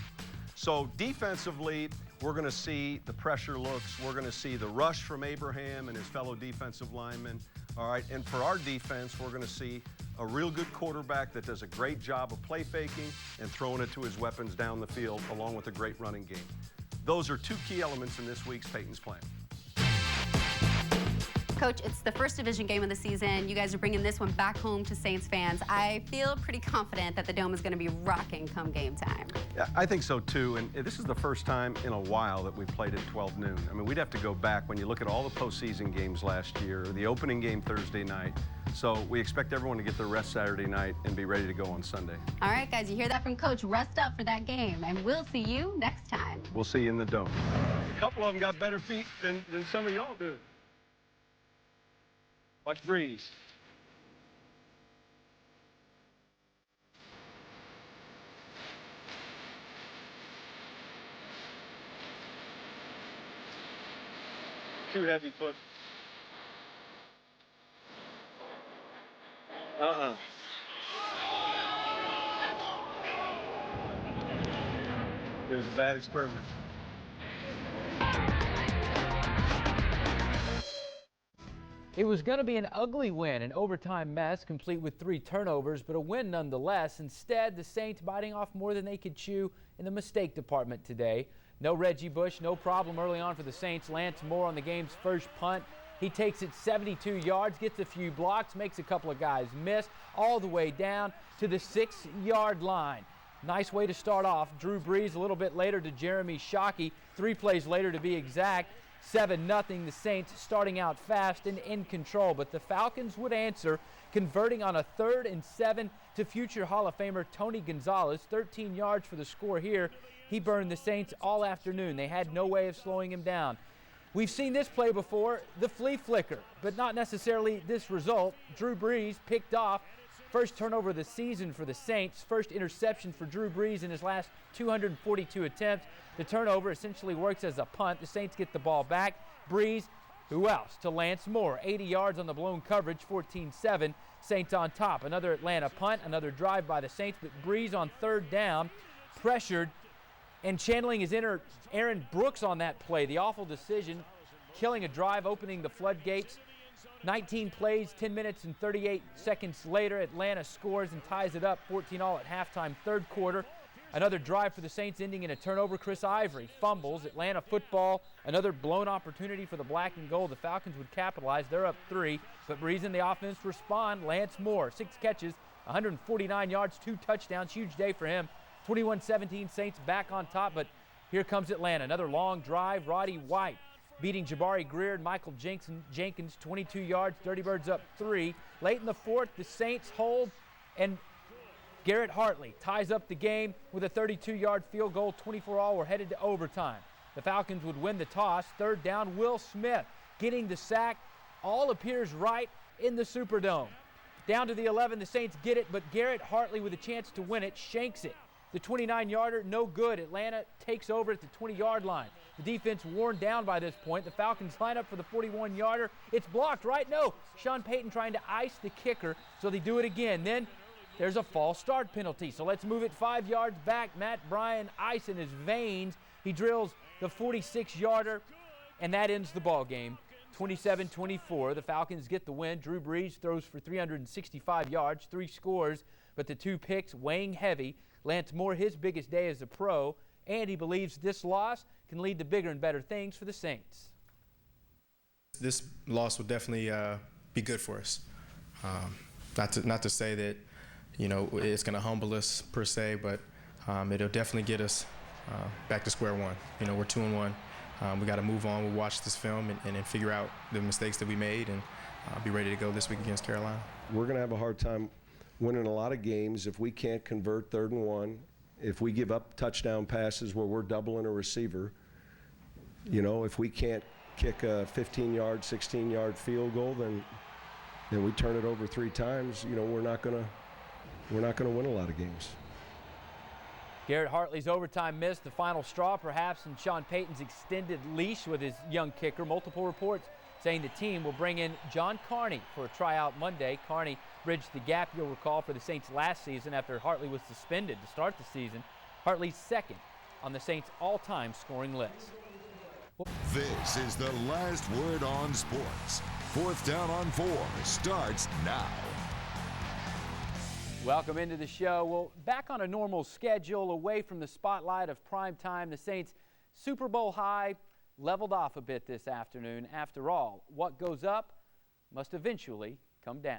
So defensively, we're going to see the pressure looks. We're going to see the rush from Abraham and his fellow defensive linemen. All right, and for our defense, we're going to see a real good quarterback that does a great job of play faking and throwing it to his weapons down the field, along with a great running game. Those are two key elements in this week's Payton's plan. Coach, it's the first division game of the season. You guys are bringing this one back home to Saints fans. I feel pretty confident that the Dome is going to be rocking come game time. Yeah, I think so too, and this is the first time in a while that we played at 12 noon. I mean, we'd have to go back when you look at all the postseason games last year, the opening game Thursday night. So we expect everyone to get their rest Saturday night and be ready to go on Sunday. All right, guys, you hear that from Coach. Rest up for that game, and we'll see you next time. We'll see you in the Dome. A couple of them got better feet than some of y'all do. Watch Breeze. Too heavy foot. It was a bad experiment. It was going to be an ugly win, an overtime mess, complete with 3 turnovers, but a win nonetheless. Instead, the Saints biting off more than they could chew in the mistake department today. No Reggie Bush, no problem early on for the Saints. Lance Moore on the game's first punt. He takes it 72 yards, gets a few blocks, makes a couple of guys miss, all the way down to the 6-yard line. Nice way to start off. Drew Brees a little bit later to Jeremy Shockey, 3 plays later to be exact. 7-0, the Saints starting out fast and in control, but the Falcons would answer, converting on a 3rd and 7 to future Hall of Famer Tony Gonzalez. 13 yards for the score here. He burned the Saints all afternoon. They had no way of slowing him down. We've seen this play before, the flea flicker, but not necessarily this result. Drew Brees picked off. First turnover of the season for the Saints. First interception for Drew Brees in his last 242 attempts. The turnover essentially works as a punt. The Saints get the ball back. Brees, who else? To Lance Moore. 80 yards on the blown coverage, 14-7. Saints on top. Another Atlanta punt, another drive by the Saints, but Brees on third down, pressured and channeling his inner Aaron Brooks on that play. The awful decision, killing a drive, opening the floodgates. 19 plays, 10 minutes and 38 seconds later, Atlanta scores and ties it up 14-all at halftime, third quarter. Another drive for the Saints ending in a turnover. Chris Ivory fumbles. Atlanta football, another blown opportunity for the black and gold. The Falcons would capitalize. They're up 3, but Brees and the offense respond. Lance Moore, 6 catches, 149 yards, 2 touchdowns. Huge day for him. 21-17, Saints back on top, but here comes Atlanta. Another long drive. Roddy White beating Jabari Greer and Michael Jenkins, 22 yards. Dirty Birds up 3. Late in the fourth, the Saints hold, and Garrett Hartley ties up the game with a 32-yard field goal. 24-all. We're headed to overtime. The Falcons would win the toss. Third down, Will Smith getting the sack. All appears right in the Superdome. Down to the 11, the Saints get it, but Garrett Hartley with a chance to win it shanks it. The 29-yarder, no good. Atlanta takes over at the 20-yard line. The defense worn down by this point. The Falcons line up for the 41-yarder. It's blocked, right? No. Sean Payton trying to ice the kicker, so they do it again. Then there's a false start penalty. So let's move it 5 yards back. Matt Bryan, ice in his veins. He drills the 46-yarder, and that ends the ball game. 27-24. The Falcons get the win. Drew Brees throws for 365 yards, 3 scores, but the 2 picks weighing heavy. Lance Moore, his biggest day as a pro, and he believes this loss can lead to bigger and better things for the Saints. This loss will definitely be good for us. Not to say that, you know, it's going to humble us per se, but it'll definitely get us back to square one. You know, we're 2-1. We got to move on. We'll watch this film and figure out the mistakes that we made and be ready to go this week against Carolina. We're going to have a hard time winning a lot of games if we can't convert 3rd and 1, if we give up touchdown passes where we're doubling a receiver, you know, if we can't kick a 15-yard, 16-yard field goal, then we turn it over 3 times. You know, we're not gonna win a lot of games. Garrett Hartley's overtime miss, the final straw perhaps in Sean Payton's extended leash with his young kicker. Multiple reports saying the team will bring in John Carney for a tryout Monday. Carney bridged the gap, you'll recall, for the Saints last season after Hartley was suspended to start the season. Hartley's second on the Saints' all-time scoring list. This is the last word on sports. 4th down on 4 starts now. Welcome into the show. Well, back on a normal schedule, away from the spotlight of prime time, the Saints' Super Bowl high leveled off a bit this afternoon. After all, what goes up must eventually come down.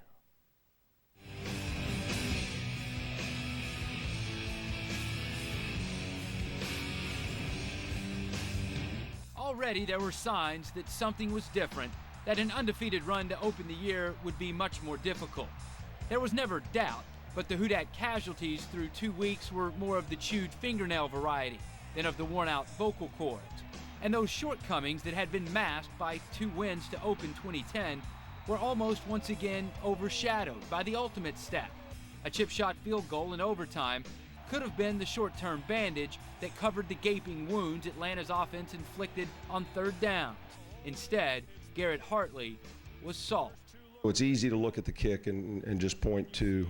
Already there were signs that something was different, that an undefeated run to open the year would be much more difficult. There was never doubt, but the Houdat casualties through 2 weeks were more of the chewed fingernail variety than of the worn-out vocal cords. And those shortcomings that had been masked by 2 wins to open 2010 were almost once again overshadowed by the ultimate stat. A chip shot field goal in overtime could have been the short-term bandage that covered the gaping wounds Atlanta's offense inflicted on 3rd downs. Instead, Garrett Hartley was solved. It's easy to look at the kick and just point to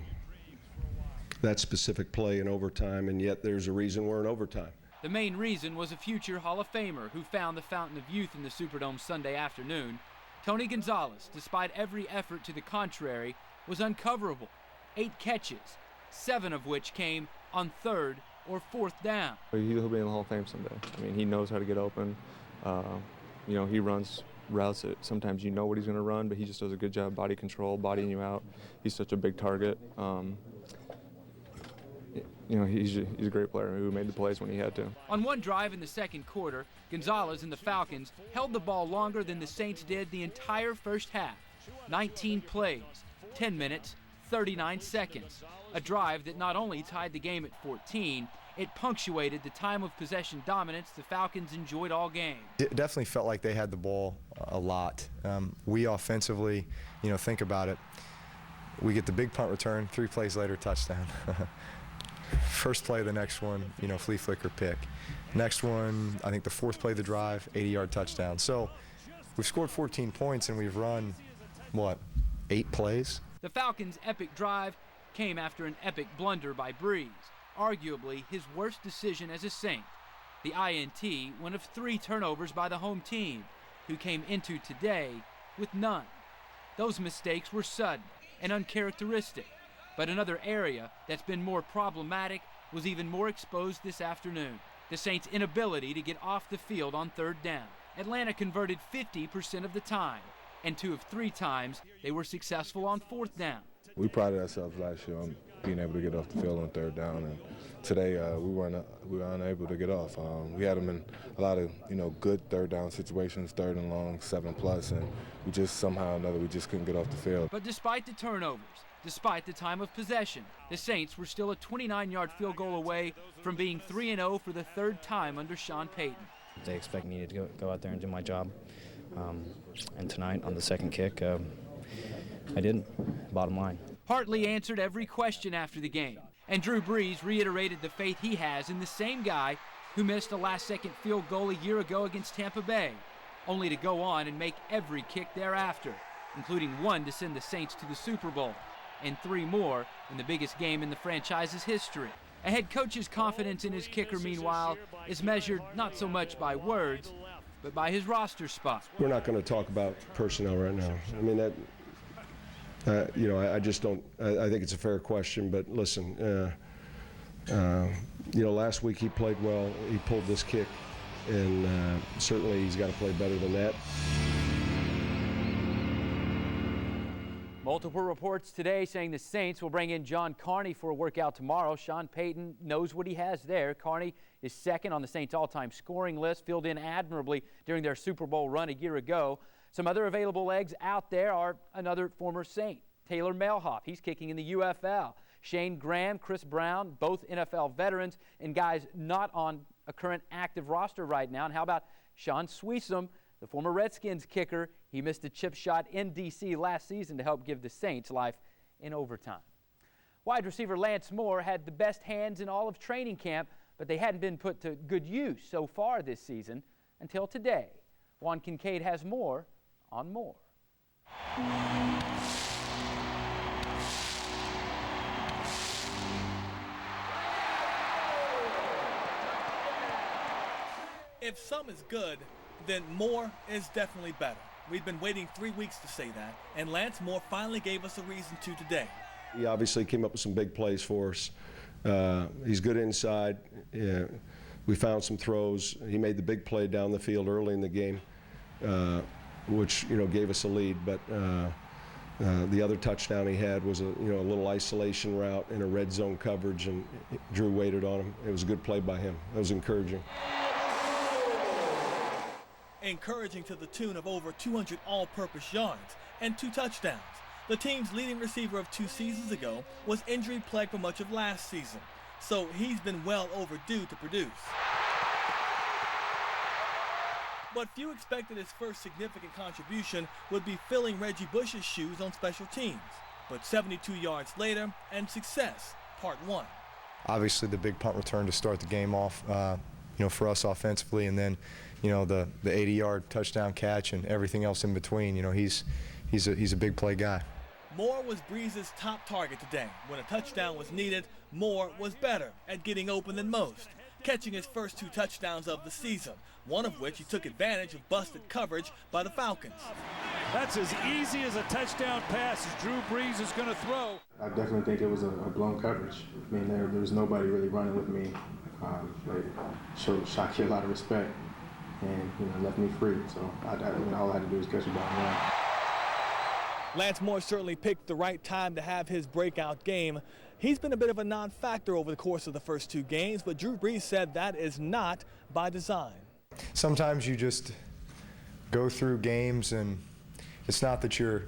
that specific play in overtime, and yet there's a reason we're in overtime. The main reason was a future Hall of Famer who found the fountain of youth in the Superdome Sunday afternoon. Tony Gonzalez, despite every effort to the contrary, was uncoverable. 8 catches, 7 of which came on 3rd or 4th down. He'll be in the Hall of Fame someday. I mean, he knows how to get open. You know, he runs routes that sometimes you know what he's going to run, but he just does a good job body control, bodying you out. He's such a big target. You know, he's a great player who made the plays when he had to. On one drive in the second quarter, Gonzalez and the Falcons held the ball longer than the Saints did the entire first half. 19 plays, 10 minutes, 39 seconds. A drive that not only tied the game at 14, It punctuated the time of possession dominance the Falcons enjoyed all game. It definitely felt like they had the ball a lot. We offensively, think about it. We get the big punt return, 3 plays later, touchdown. First play, the next one, flea flicker pick. Next one, I think the 4th play of the drive, 80-yard touchdown. So we've scored 14 points and we've run, 8 plays? The Falcons' epic drive came after an epic blunder by Brees, arguably his worst decision as a Saint. The INT, one of 3 turnovers by the home team, who came into today with none. Those mistakes were sudden and uncharacteristic, but another area that's been more problematic was even more exposed this afternoon. The Saints' inability to get off the field on 3rd down. Atlanta converted 50% of the time, and 2 of 3 times they were successful on 4th down. We prided ourselves last year on being able to get off the field on 3rd down, and today we were unable to get off. We had them in a lot of good 3rd down situations, 3rd and long, 7+, and we just somehow or another we just couldn't get off the field. But despite the turnovers, despite the time of possession, the Saints were still a 29-yard field goal away from being 3-0 for the 3rd time under Sean Payton. They expect me to go out there and do my job, and tonight on the 2nd kick, I didn't, bottom line. Hartley answered every question after the game, and Drew Brees reiterated the faith he has in the same guy who missed a last-second field goal a year ago against Tampa Bay, only to go on and make every kick thereafter, including 1 to send the Saints to the Super Bowl, and 3 more in the biggest game in the franchise's history. A head coach's confidence in his kicker, meanwhile, is measured not so much by words, but by his roster spot. We're not going to talk about personnel right now. I mean, that. I just don't. I think it's a fair question, but listen. Last week he played well. He pulled this kick, and certainly he's got to play better than that. Multiple reports today saying the Saints will bring in John Carney for a workout tomorrow. Sean Payton knows what he has there. Carney is 2nd on the Saints' all-time scoring list, filled in admirably during their Super Bowl run a year ago. Some other available legs out there are another former Saint, Taylor Melhoff. He's kicking in the UFL. Shane Graham, Chris Brown, both NFL veterans, and guys not on a current active roster right now. And how about Sean Sweesum, the former Redskins kicker? He missed a chip shot in D.C. last season to help give the Saints life in overtime. Wide receiver Lance Moore had the best hands in all of training camp, but they hadn't been put to good use so far this season until today. Juan Kincaid has more on Moore. If some is good, then more is definitely better. We've been waiting 3 weeks to say that, and Lance Moore finally gave us a reason to today. He obviously came up with some big plays for us. He's good inside. We found some throws. He made the big play down the field early in the game, which gave us a lead. But the other touchdown he had was a little isolation route in a red zone coverage, and Drew waited on him. It was a good play by him. That was encouraging. Encouraging to the tune of over 200 all-purpose yards and 2 touchdowns. The team's leading receiver of 2 seasons ago was injury-plagued for much of last season, so he's been well overdue to produce. But few expected his first significant contribution would be filling Reggie Bush's shoes on special teams. But 72 yards later, and success, part 1. Obviously the big punt return to start the game off, for us offensively, and then, the 80-yard touchdown catch and everything else in between. He's a big play guy. Moore was Brees' top target today. When a touchdown was needed, Moore was better at getting open than most, catching his first 2 touchdowns of the season, one of which he took advantage of busted coverage by the Falcons. That's as easy as a touchdown pass as Drew Brees is going to throw. I definitely think it was a blown coverage. I mean, there was nobody really running with me. Showed Shockey a lot of respect and left me free. So all I had to do was catch the ball and run. Lance Moore certainly picked the right time to have his breakout game. He's been a bit of a non-factor over the course of the first 2 games, but Drew Brees said that is not by design. Sometimes you just go through games and it's not that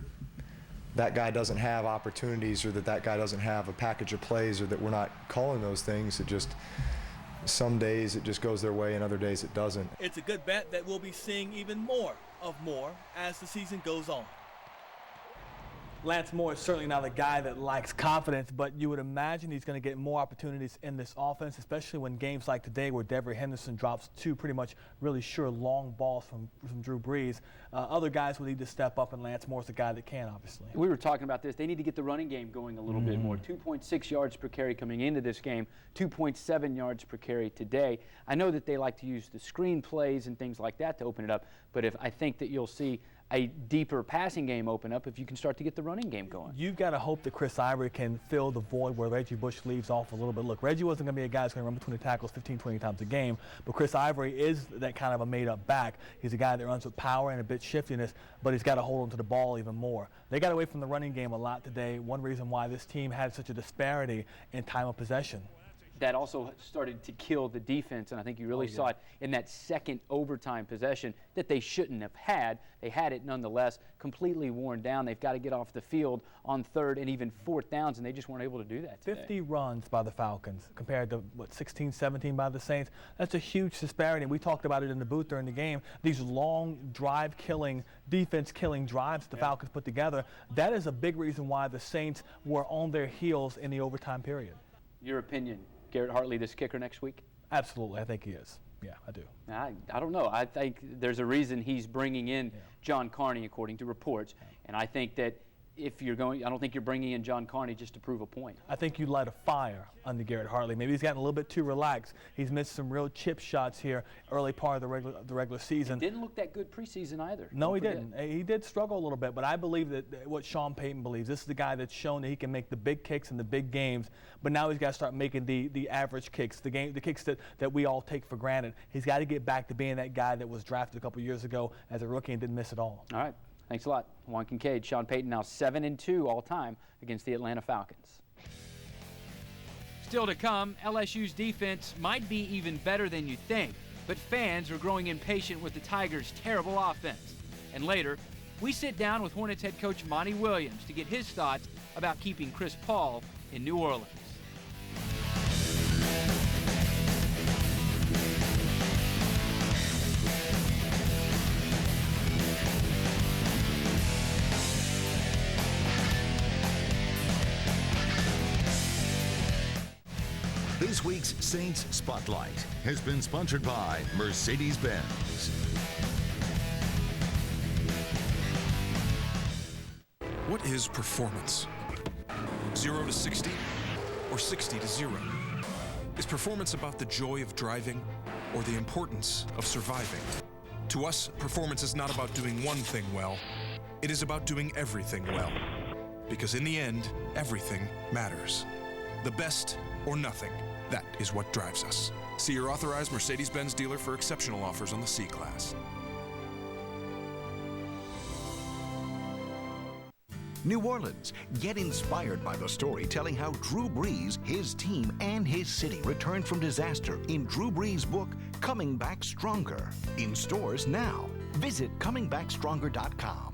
that guy doesn't have opportunities or that guy doesn't have a package of plays or that we're not calling those things. It just, Some days it just goes their way and other days it doesn't. It's a good bet that we'll be seeing even more of Moore as the season goes on. Lance Moore is certainly not a guy that lacks confidence, but you would imagine he's going to get more opportunities in this offense, especially when games like today where Henderson drops two pretty much really sure long balls from Drew Brees. Other guys would need to step up, and Lance Moore's the guy that can, obviously. We were talking about this. They need to get the running game going a little bit more. 2.6 yards per carry coming into this game, 2.7 yards per carry today. I know that they like to use the screen plays and things like that to open it up, but I think that you'll see a deeper passing game open up if you can start to get the running game going. You've got to hope that Chris Ivory can fill the void where Reggie Bush leaves off a little bit. Look, Reggie wasn't going to be a guy who's going to run between the tackles 15, 20 times a game, but Chris Ivory is that kind of a made-up back. He's a guy that runs with power and a bit shiftiness, but he's got to hold on to the ball even more. They got away from the running game a lot today. One reason why this team had such a disparity in time of possession. That also started to kill the defense, and I think you really saw it in that second overtime possession that they shouldn't have had. They had it nonetheless, completely worn down. They've got to get off the field on third and even fourth downs, and they just weren't able to do that today. 50 runs by the Falcons compared to, 16, 17 by the Saints. That's a huge disparity. We talked about it in the booth during the game. These long drive-killing, defense-killing drives the Falcons put together, that is a big reason why the Saints were on their heels in the overtime period. Your opinion? Garrett Hartley, this kicker next week? Absolutely, I think he is. Yeah, I do. I don't know. I think there's a reason he's bringing in John Carney, according to reports, and I think that if you're going, I don't think you're bringing in John Carney just to prove a point. I think you light a fire under Garrett Hartley. Maybe he's gotten a little bit too relaxed. He's missed some real chip shots here early part of the regular season. He didn't look that good preseason either. No, he didn't. He did struggle a little bit, but I believe that what Sean Payton believes, this is the guy that's shown that he can make the big kicks in the big games, but now he's got to start making the average kicks, the kicks that we all take for granted. He's got to get back to being that guy that was drafted a couple years ago as a rookie and didn't miss it all. All right. Thanks a lot. Juan Kincaid, Sean Payton now 7-2 all time against the Atlanta Falcons. Still to come, LSU's defense might be even better than you think, but fans are growing impatient with the Tigers' terrible offense. And later, we sit down with Hornets head coach Monty Williams to get his thoughts about keeping Chris Paul in New Orleans. This week's Saints Spotlight has been sponsored by Mercedes-Benz. What is performance? 0 to 60 or 60 to 0? Is performance about the joy of driving or the importance of surviving? To us, performance is not about doing one thing well. It is about doing everything well. Because in the end, everything matters. The best or nothing. That is what drives us. See your authorized Mercedes-Benz dealer for exceptional offers on the C-Class. New Orleans. Get inspired by the story telling how Drew Brees, his team, and his city returned from disaster in Drew Brees' book, Coming Back Stronger. In stores now. Visit ComingBackStronger.com.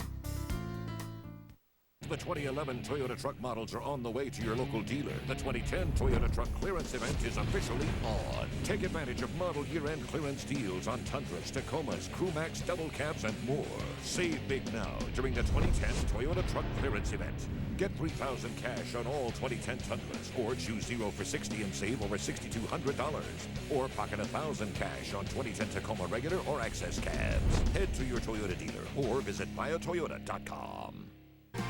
The 2011 Toyota truck models are on the way to your local dealer. The 2010 Toyota truck clearance event is officially on. Take advantage of model year-end clearance deals on Tundras, Tacomas, Crewmax, double cabs, and more. Save big now during the 2010 Toyota truck clearance event. Get $3,000 cash on all 2010 Tundras, or choose 0 for 60 and save over $6,200. Or pocket $1,000 cash on 2010 Tacoma regular or access cabs. Head to your Toyota dealer or visit buyatoyota.com.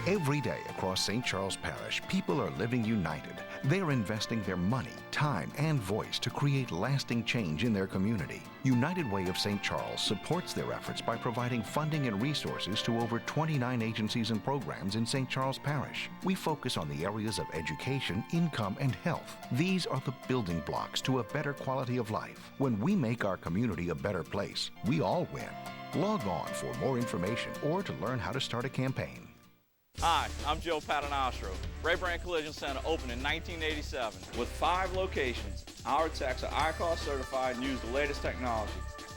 Every day across St. Charles Parish, people are living united. They're investing their money, time, and voice to create lasting change in their community. United Way of St. Charles supports their efforts by providing funding and resources to over 29 agencies and programs in St. Charles Parish. We focus on the areas of education, income, and health. These are the building blocks to a better quality of life. When we make our community a better place, we all win. Log on for more information or to learn how to start a campaign. Hi, I'm Joe Paternostro. Ray Brand Collision Center opened in 1987 with 5 locations. Our techs are ICAR certified and use the latest technology.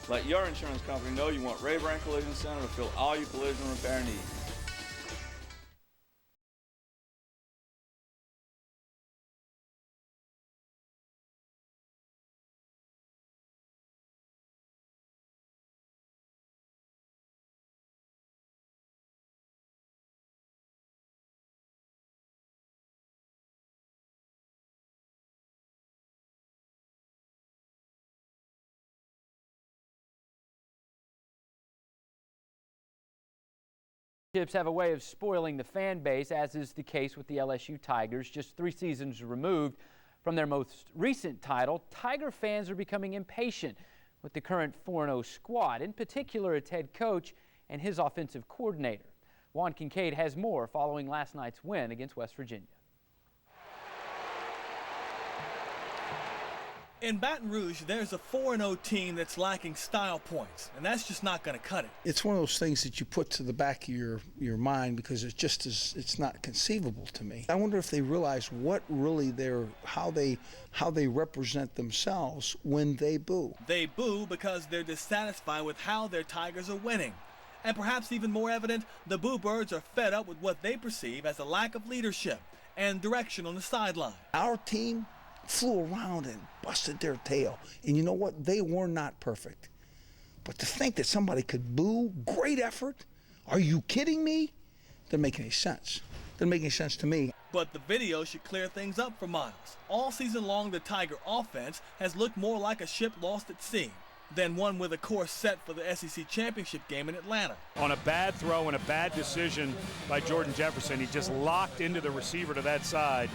Let your insurance company know you want Ray Brand Collision Center to fill all your collision repair needs. Have a way of spoiling the fan base, as is the case with the LSU Tigers. Just 3 seasons removed from their most recent title, Tiger fans are becoming impatient with the current 4-0 squad, in particular its head coach and his offensive coordinator. Juan Kincaid has more following last night's win against West Virginia. In Baton Rouge, there's a 4-0 team that's lacking style points, and that's just not going to cut it. It's one of those things that you put to the back of your mind because it's not conceivable to me. I wonder if they realize what really how they represent themselves when they boo. They boo because they're dissatisfied with how their Tigers are winning. And perhaps even more evident, the Boo Birds are fed up with what they perceive as a lack of leadership and direction on the sideline. Our team flew around and busted their tail. And you know what? They were not perfect. But to think that somebody could boo, great effort, are you kidding me? Doesn't make any sense. Doesn't make any sense to me. But the video should clear things up for Miles. All season long, the Tiger offense has looked more like a ship lost at sea than one with a course set for the SEC championship game in Atlanta. On a bad throw and a bad decision by Jordan Jefferson, he just locked into the receiver to that side.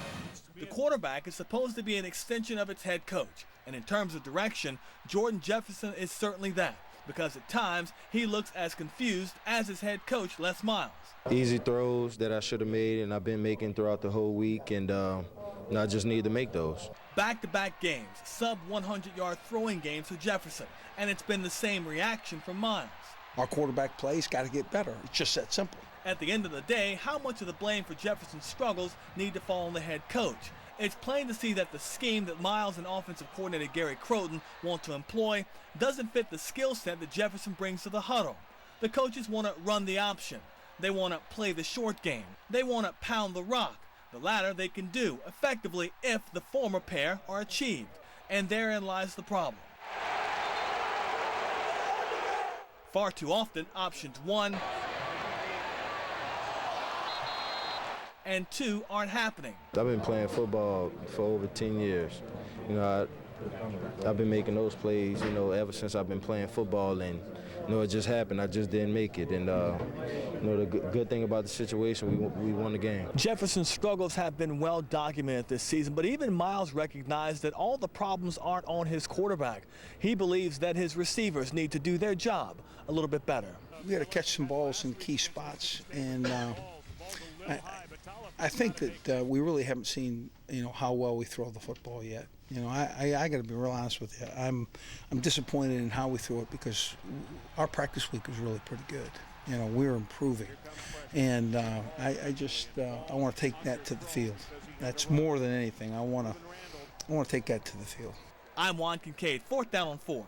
The quarterback is supposed to be an extension of its head coach, and in terms of direction, Jordan Jefferson is certainly that, because at times he looks as confused as his head coach, Les Miles. Easy throws that I should have made and I've been making throughout the whole week, and I just need to make those. Back-to-back games, sub-100-yard throwing games for Jefferson, and it's been the same reaction from Miles. Our quarterback play's got to get better. It's just that simple. At the end of the day, how much of the blame for Jefferson's struggles need to fall on the head coach? It's plain to see that the scheme that Miles and offensive coordinator Gary Croton want to employ doesn't fit the skill set that Jefferson brings to the huddle. The coaches want to run the option. They want to play the short game. They want to pound the rock. The latter they can do effectively if the former pair are achieved. And therein lies the problem. Far too often, options 1 and 2 aren't happening. I've been playing football for over 10 years. You know, I've been making those plays, you know, ever since I've been playing football, and you know, it just happened. I just didn't make it, and you know, the good thing about the situation, we won the game. Jefferson's struggles have been well documented this season, but even Miles recognized that all the problems aren't on his quarterback. He believes that his receivers need to do their job a little bit better. We got to catch some balls in key spots, and I think that we really haven't seen, you know, how well we throw the football yet. You know, I got to be real honest with you. I'm disappointed in how we threw it because our practice week was really pretty good. You know, we're improving, and I want to take that to the field. That's more than anything. I want to take that to the field. I'm Juan Kincaid, 4th down on 4.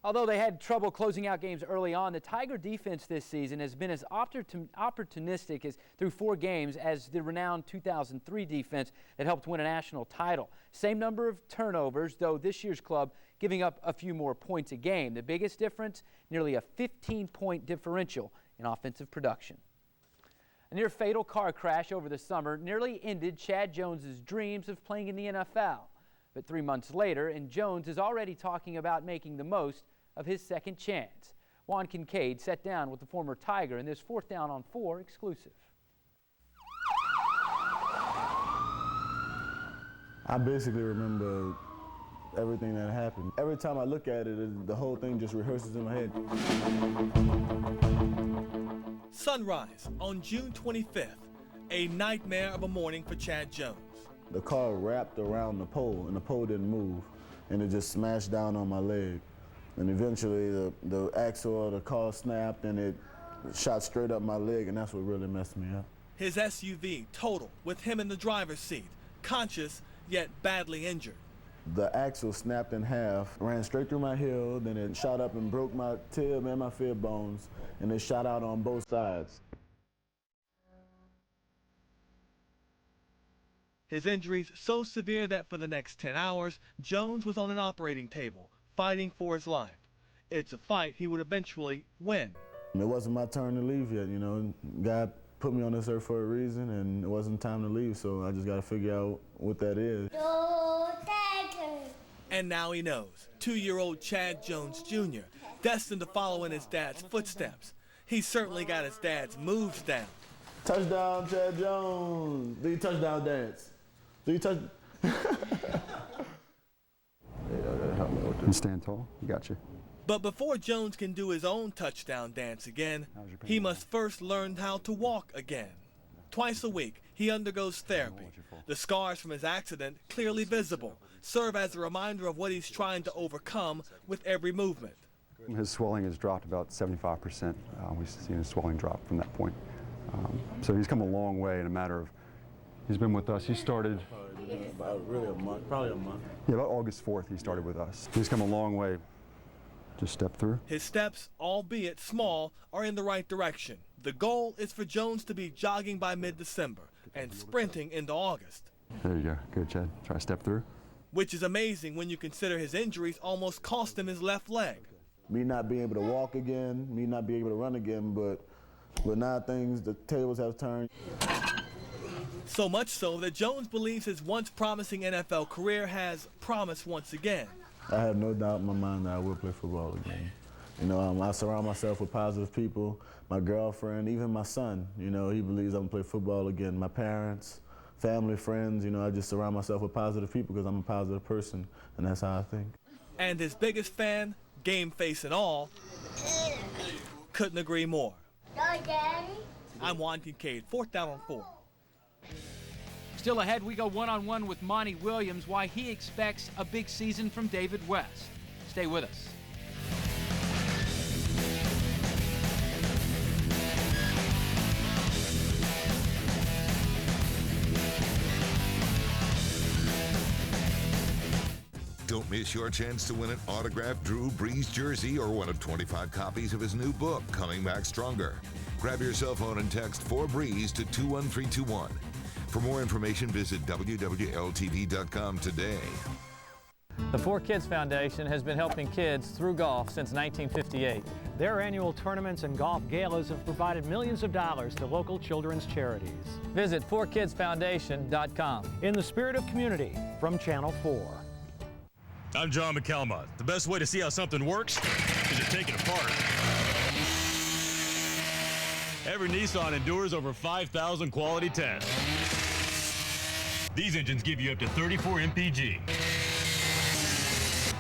Although they had trouble closing out games early on, the Tiger defense this season has been as opportunistic as through 4 games as the renowned 2003 defense that helped win a national title. Same number of turnovers, though this year's club giving up a few more points a game. The biggest difference, nearly a 15-point differential in offensive production. A near fatal car crash over the summer nearly ended Chad Jones's dreams of playing in the NFL. But 3 months later, and Jones is already talking about making the most of his second chance. Juan Kincaid sat down with the former Tiger in this 4th down on 4 exclusive. I basically remember everything that happened. Every time I look at it, the whole thing just rehearses in my head. Sunrise on June 25th, a nightmare of a morning for Chad Jones. The car wrapped around the pole, and the pole didn't move, and it just smashed down on my leg. And eventually, the axle of the car snapped, and it shot straight up my leg, and that's what really messed me up. His SUV totaled with him in the driver's seat, conscious yet badly injured. The axle snapped in half, ran straight through my heel, then it shot up and broke my tib and my fib bones, and it shot out on both sides. His injuries so severe that for the next 10 hours, Jones was on an operating table, fighting for his life. It's a fight he would eventually win. It wasn't my turn to leave yet, you know. God put me on this earth for a reason, and it wasn't time to leave, so I just got to figure out what that is. And now he knows. 2-year-old Chad Jones Jr., destined to follow in his dad's footsteps. He's certainly got his dad's moves down. Touchdown, Chad Jones. Do your touchdown dance. Do your touch. You stand tall. You got you. But before Jones can do his own touchdown dance again, he must first learn how to walk again. Twice a week, he undergoes therapy. The scars from his accident, clearly visible, serve as a reminder of what he's trying to overcome with every movement. His swelling has dropped about 75%. We've seen his swelling drop from that point. So he's come a long way in a matter of, he's been with us. He started about really a month, probably a month. Yeah, about August 4th he started with us. He's come a long way. Just step through. His steps, albeit small, are in the right direction. The goal is for Jones to be jogging by mid-December and sprinting into August. There you go. Good, Chad. Try to step through. Which is amazing when you consider his injuries almost cost him his left leg. Me not being able to walk again, me not being able to run again, but now the tables have turned. So much so that Jones believes his once promising NFL career has promised once again. I have no doubt in my mind that I will play football again. You know, I surround myself with positive people. My girlfriend, even my son, you know, he believes I'm gonna play football again. My parents, family, friends, you know, I just surround myself with positive people because I'm a positive person, and that's how I think. And his biggest fan, game face and all, couldn't agree more. I'm Juan Kincaid, 4th down on 4. Still ahead, we go one-on-one with Monty Williams, why he expects a big season from David West. Stay with us. Don't miss your chance to win an autographed Drew Brees jersey or one of 25 copies of his new book, Coming Back Stronger. Grab your cell phone and text 4BREEZE to 21321. For more information, visit WWLTV.com today. The 4Kids Foundation has been helping kids through golf since 1958. Their annual tournaments and golf galas have provided millions of dollars to local children's charities. Visit 4kidsfoundation.com. In the spirit of community, from Channel 4. I'm John McElmott. The best way to see how something works is to take it apart. Every Nissan endures over 5,000 quality tests. These engines give you up to 34 mpg.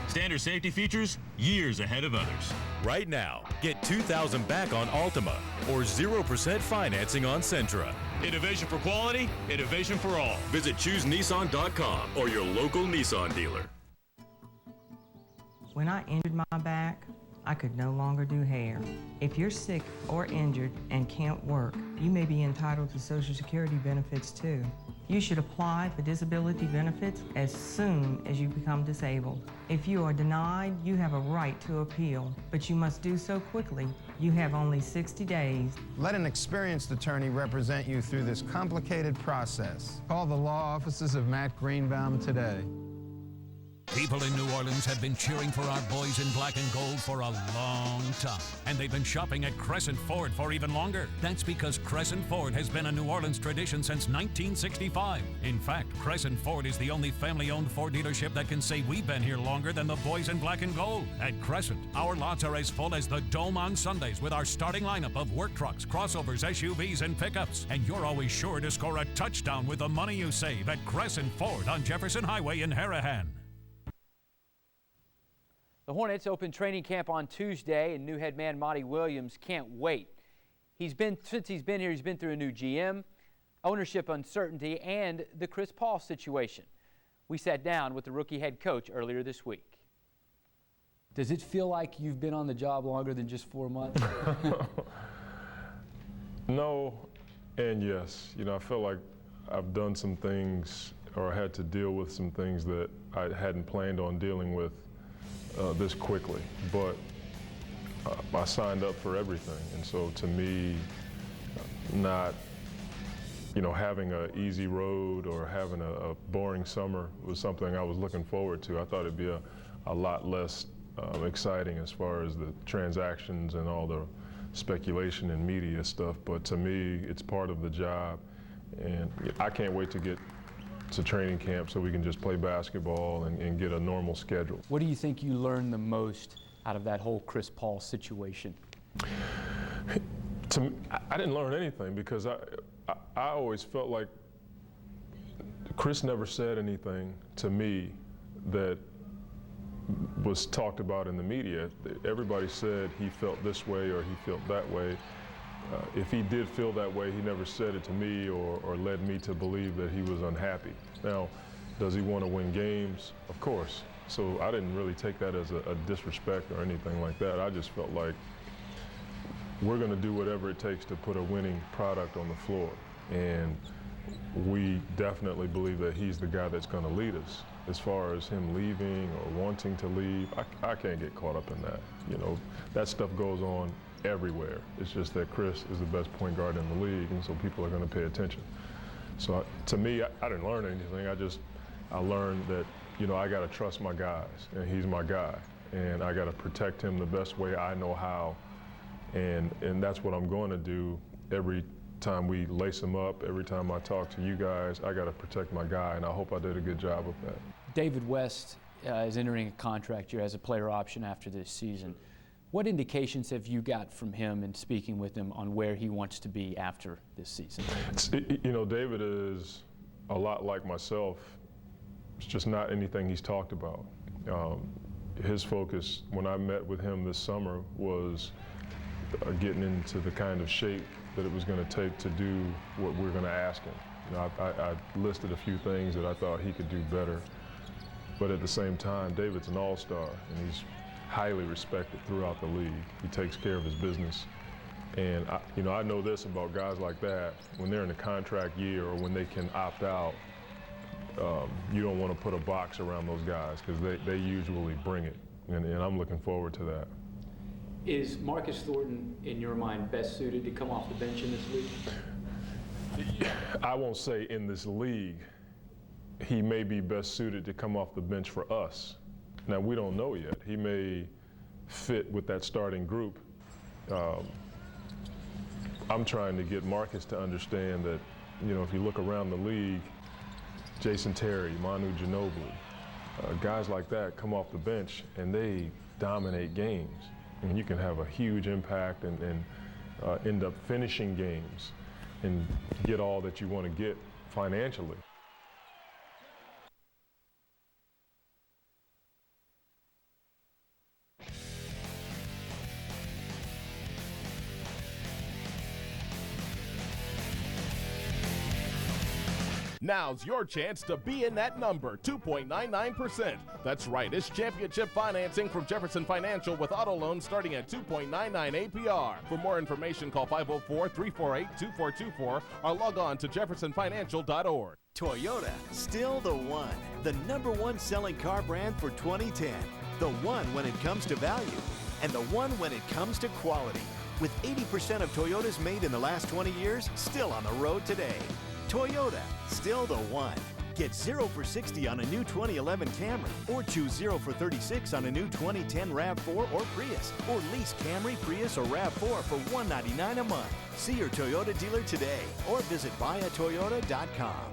Standard safety features, years ahead of others. Right now, get $2,000 back on Altima or 0% financing on Sentra. Innovation for quality, innovation for all. Visit ChooseNissan.com or your local Nissan dealer. When I injured my back, I could no longer do hair. If you're sick or injured and can't work, you may be entitled to Social Security benefits too. You should apply for disability benefits as soon as you become disabled. If you are denied, you have a right to appeal, but you must do so quickly. You have only 60 days. Let an experienced attorney represent you through this complicated process. Call the law offices of Matt Greenbaum today. People in New Orleans have been cheering for our boys in black and gold for a long time, and they've been shopping at Crescent Ford for even longer. That's because Crescent Ford has been a New Orleans tradition since 1965. In fact, Crescent Ford is the only family-owned Ford dealership that can say we've been here longer than the boys in black and gold. At Crescent, our lots are as full as the Dome on Sundays with our starting lineup of work trucks, crossovers, SUVs, and pickups. And you're always sure to score a touchdown with the money you save at Crescent Ford on Jefferson Highway in Harahan. The Hornets open training camp on Tuesday, and new head man Monty Williams can't wait. Since he's been here, he's been through a new GM, ownership uncertainty, and the Chris Paul situation. We sat down with the rookie head coach earlier this week. Does it feel like you've been on the job longer than just 4 months? No and yes. You know, I feel like I've done some things or had to deal with some things that I hadn't planned on dealing with this quickly, but I signed up for everything, and so to me, not having an easy road or having a boring summer was something I was looking forward to. I thought it'd be a lot less exciting as far as the transactions and all the speculation and media stuff, but to me, it's part of the job, and I can't wait to get to training camp so we can just play basketball and get a normal schedule. What do you think you learned the most out of that whole Chris Paul situation? To me, I didn't learn anything because I always felt like Chris never said anything to me that was talked about in the media. Everybody said he felt this way or he felt that way. If he did feel that way, he never said it to me or led me to believe that he was unhappy. Now, does he want to win games? Of course. So I didn't really take that as a disrespect or anything like that. I just felt like we're going to do whatever it takes to put a winning product on the floor. And we definitely believe that he's the guy that's going to lead us. As far as him leaving or wanting to leave, I can't get caught up in that. You know, that stuff goes on everywhere. It's just that Chris is the best point guard in the league, and so people are going to pay attention. So to me, I didn't learn anything. I learned that, you know, I got to trust my guys, and he's my guy, and I got to protect him the best way I know how, and that's what I'm going to do every time we lace him up, every time I talk to you guys. I got to protect my guy, and I hope I did a good job of that. David West is entering a contract year as a player option after this season. What indications have you got from him in speaking with him on where he wants to be after this season? You know, David is a lot like myself. It's just not anything he's talked about. His focus when I met with him this summer was getting into the kind of shape that it was going to take to do what we're going to ask him. You know, I listed a few things that I thought he could do better, but at the same time, David's an all-star, and he's highly respected throughout the league. He takes care of his business, and you know, I know this about guys like that. When they're in a contract year or when they can opt out, you don't want to put a box around those guys because they usually bring it, and I'm looking forward to that. Is Marcus Thornton, in your mind, best suited to come off the bench in this league? I won't say in this league. He may be best suited to come off the bench for us. Now, we don't know yet. He may fit with that starting group. I'm trying to get Marcus to understand that, you know, if you look around the league, Jason Terry, Manu Ginobili, guys like that come off the bench and they dominate games. And you can have a huge impact and end up finishing games and get all that you want to get financially. Now's your chance to be in that number, 2.99%. That's right, it's championship financing from Jefferson Financial with auto loans starting at 2.99 APR. For more information, call 504-348-2424 or log on to jeffersonfinancial.org. Toyota, still the one. The #1 selling car brand for 2010. The one when it comes to value, and the one when it comes to quality. With 80% of Toyotas made in the last 20 years still on the road today. Toyota, still the one. Get 0 for 60 on a new 2011 Camry, or choose 0 for 36 on a new 2010 RAV4 or Prius, or lease Camry, Prius, or RAV4 for $199 a month. See your Toyota dealer today, or visit buyatoyota.com.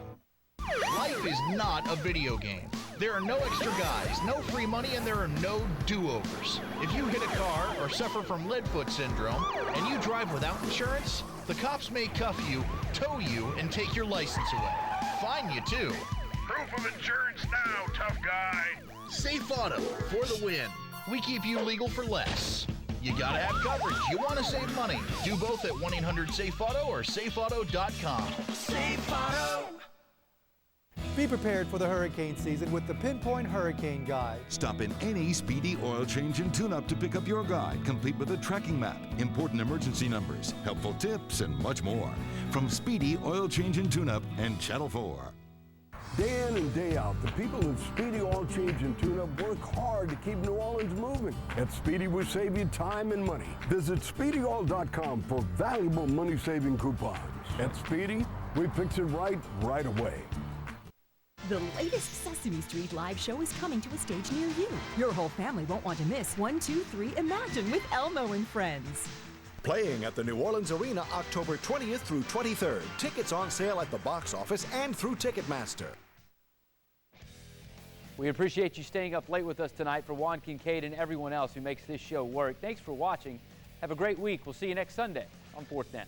Life is not a video game. There are no extra guys, no free money, and there are no do-overs. If you hit a car or suffer from lead-foot syndrome and you drive without insurance, the cops may cuff you, tow you, and take your license away. Fine you too. Proof of insurance now, tough guy. Safe Auto, for the win. We keep you legal for less. You gotta have coverage. You want to save money. Do both at 1-800-SAFE-AUTO or safeauto.com. Safe Auto. Be prepared for the hurricane season with the Pinpoint Hurricane Guide. Stop in any Speedy Oil Change and Tune-Up to pick up your guide, complete with a tracking map, important emergency numbers, helpful tips, and much more. From Speedy Oil Change and Tune-Up and Channel 4. Day in and day out, the people of Speedy Oil Change and Tune-Up work hard to keep New Orleans moving. At Speedy, we save you time and money. Visit SpeedyOil.com for valuable money-saving coupons. At Speedy, we fix it right away. The latest Sesame Street live show is coming to a stage near you. Your whole family won't want to miss 1, 2, 3 Imagine with Elmo and Friends. Playing at the New Orleans Arena October 20th through 23rd. Tickets on sale at the box office and through Ticketmaster. We appreciate you staying up late with us tonight. For Juan Kincaid and everyone else who makes this show work, thanks for watching. Have a great week. We'll see you next Sunday on 4th Down.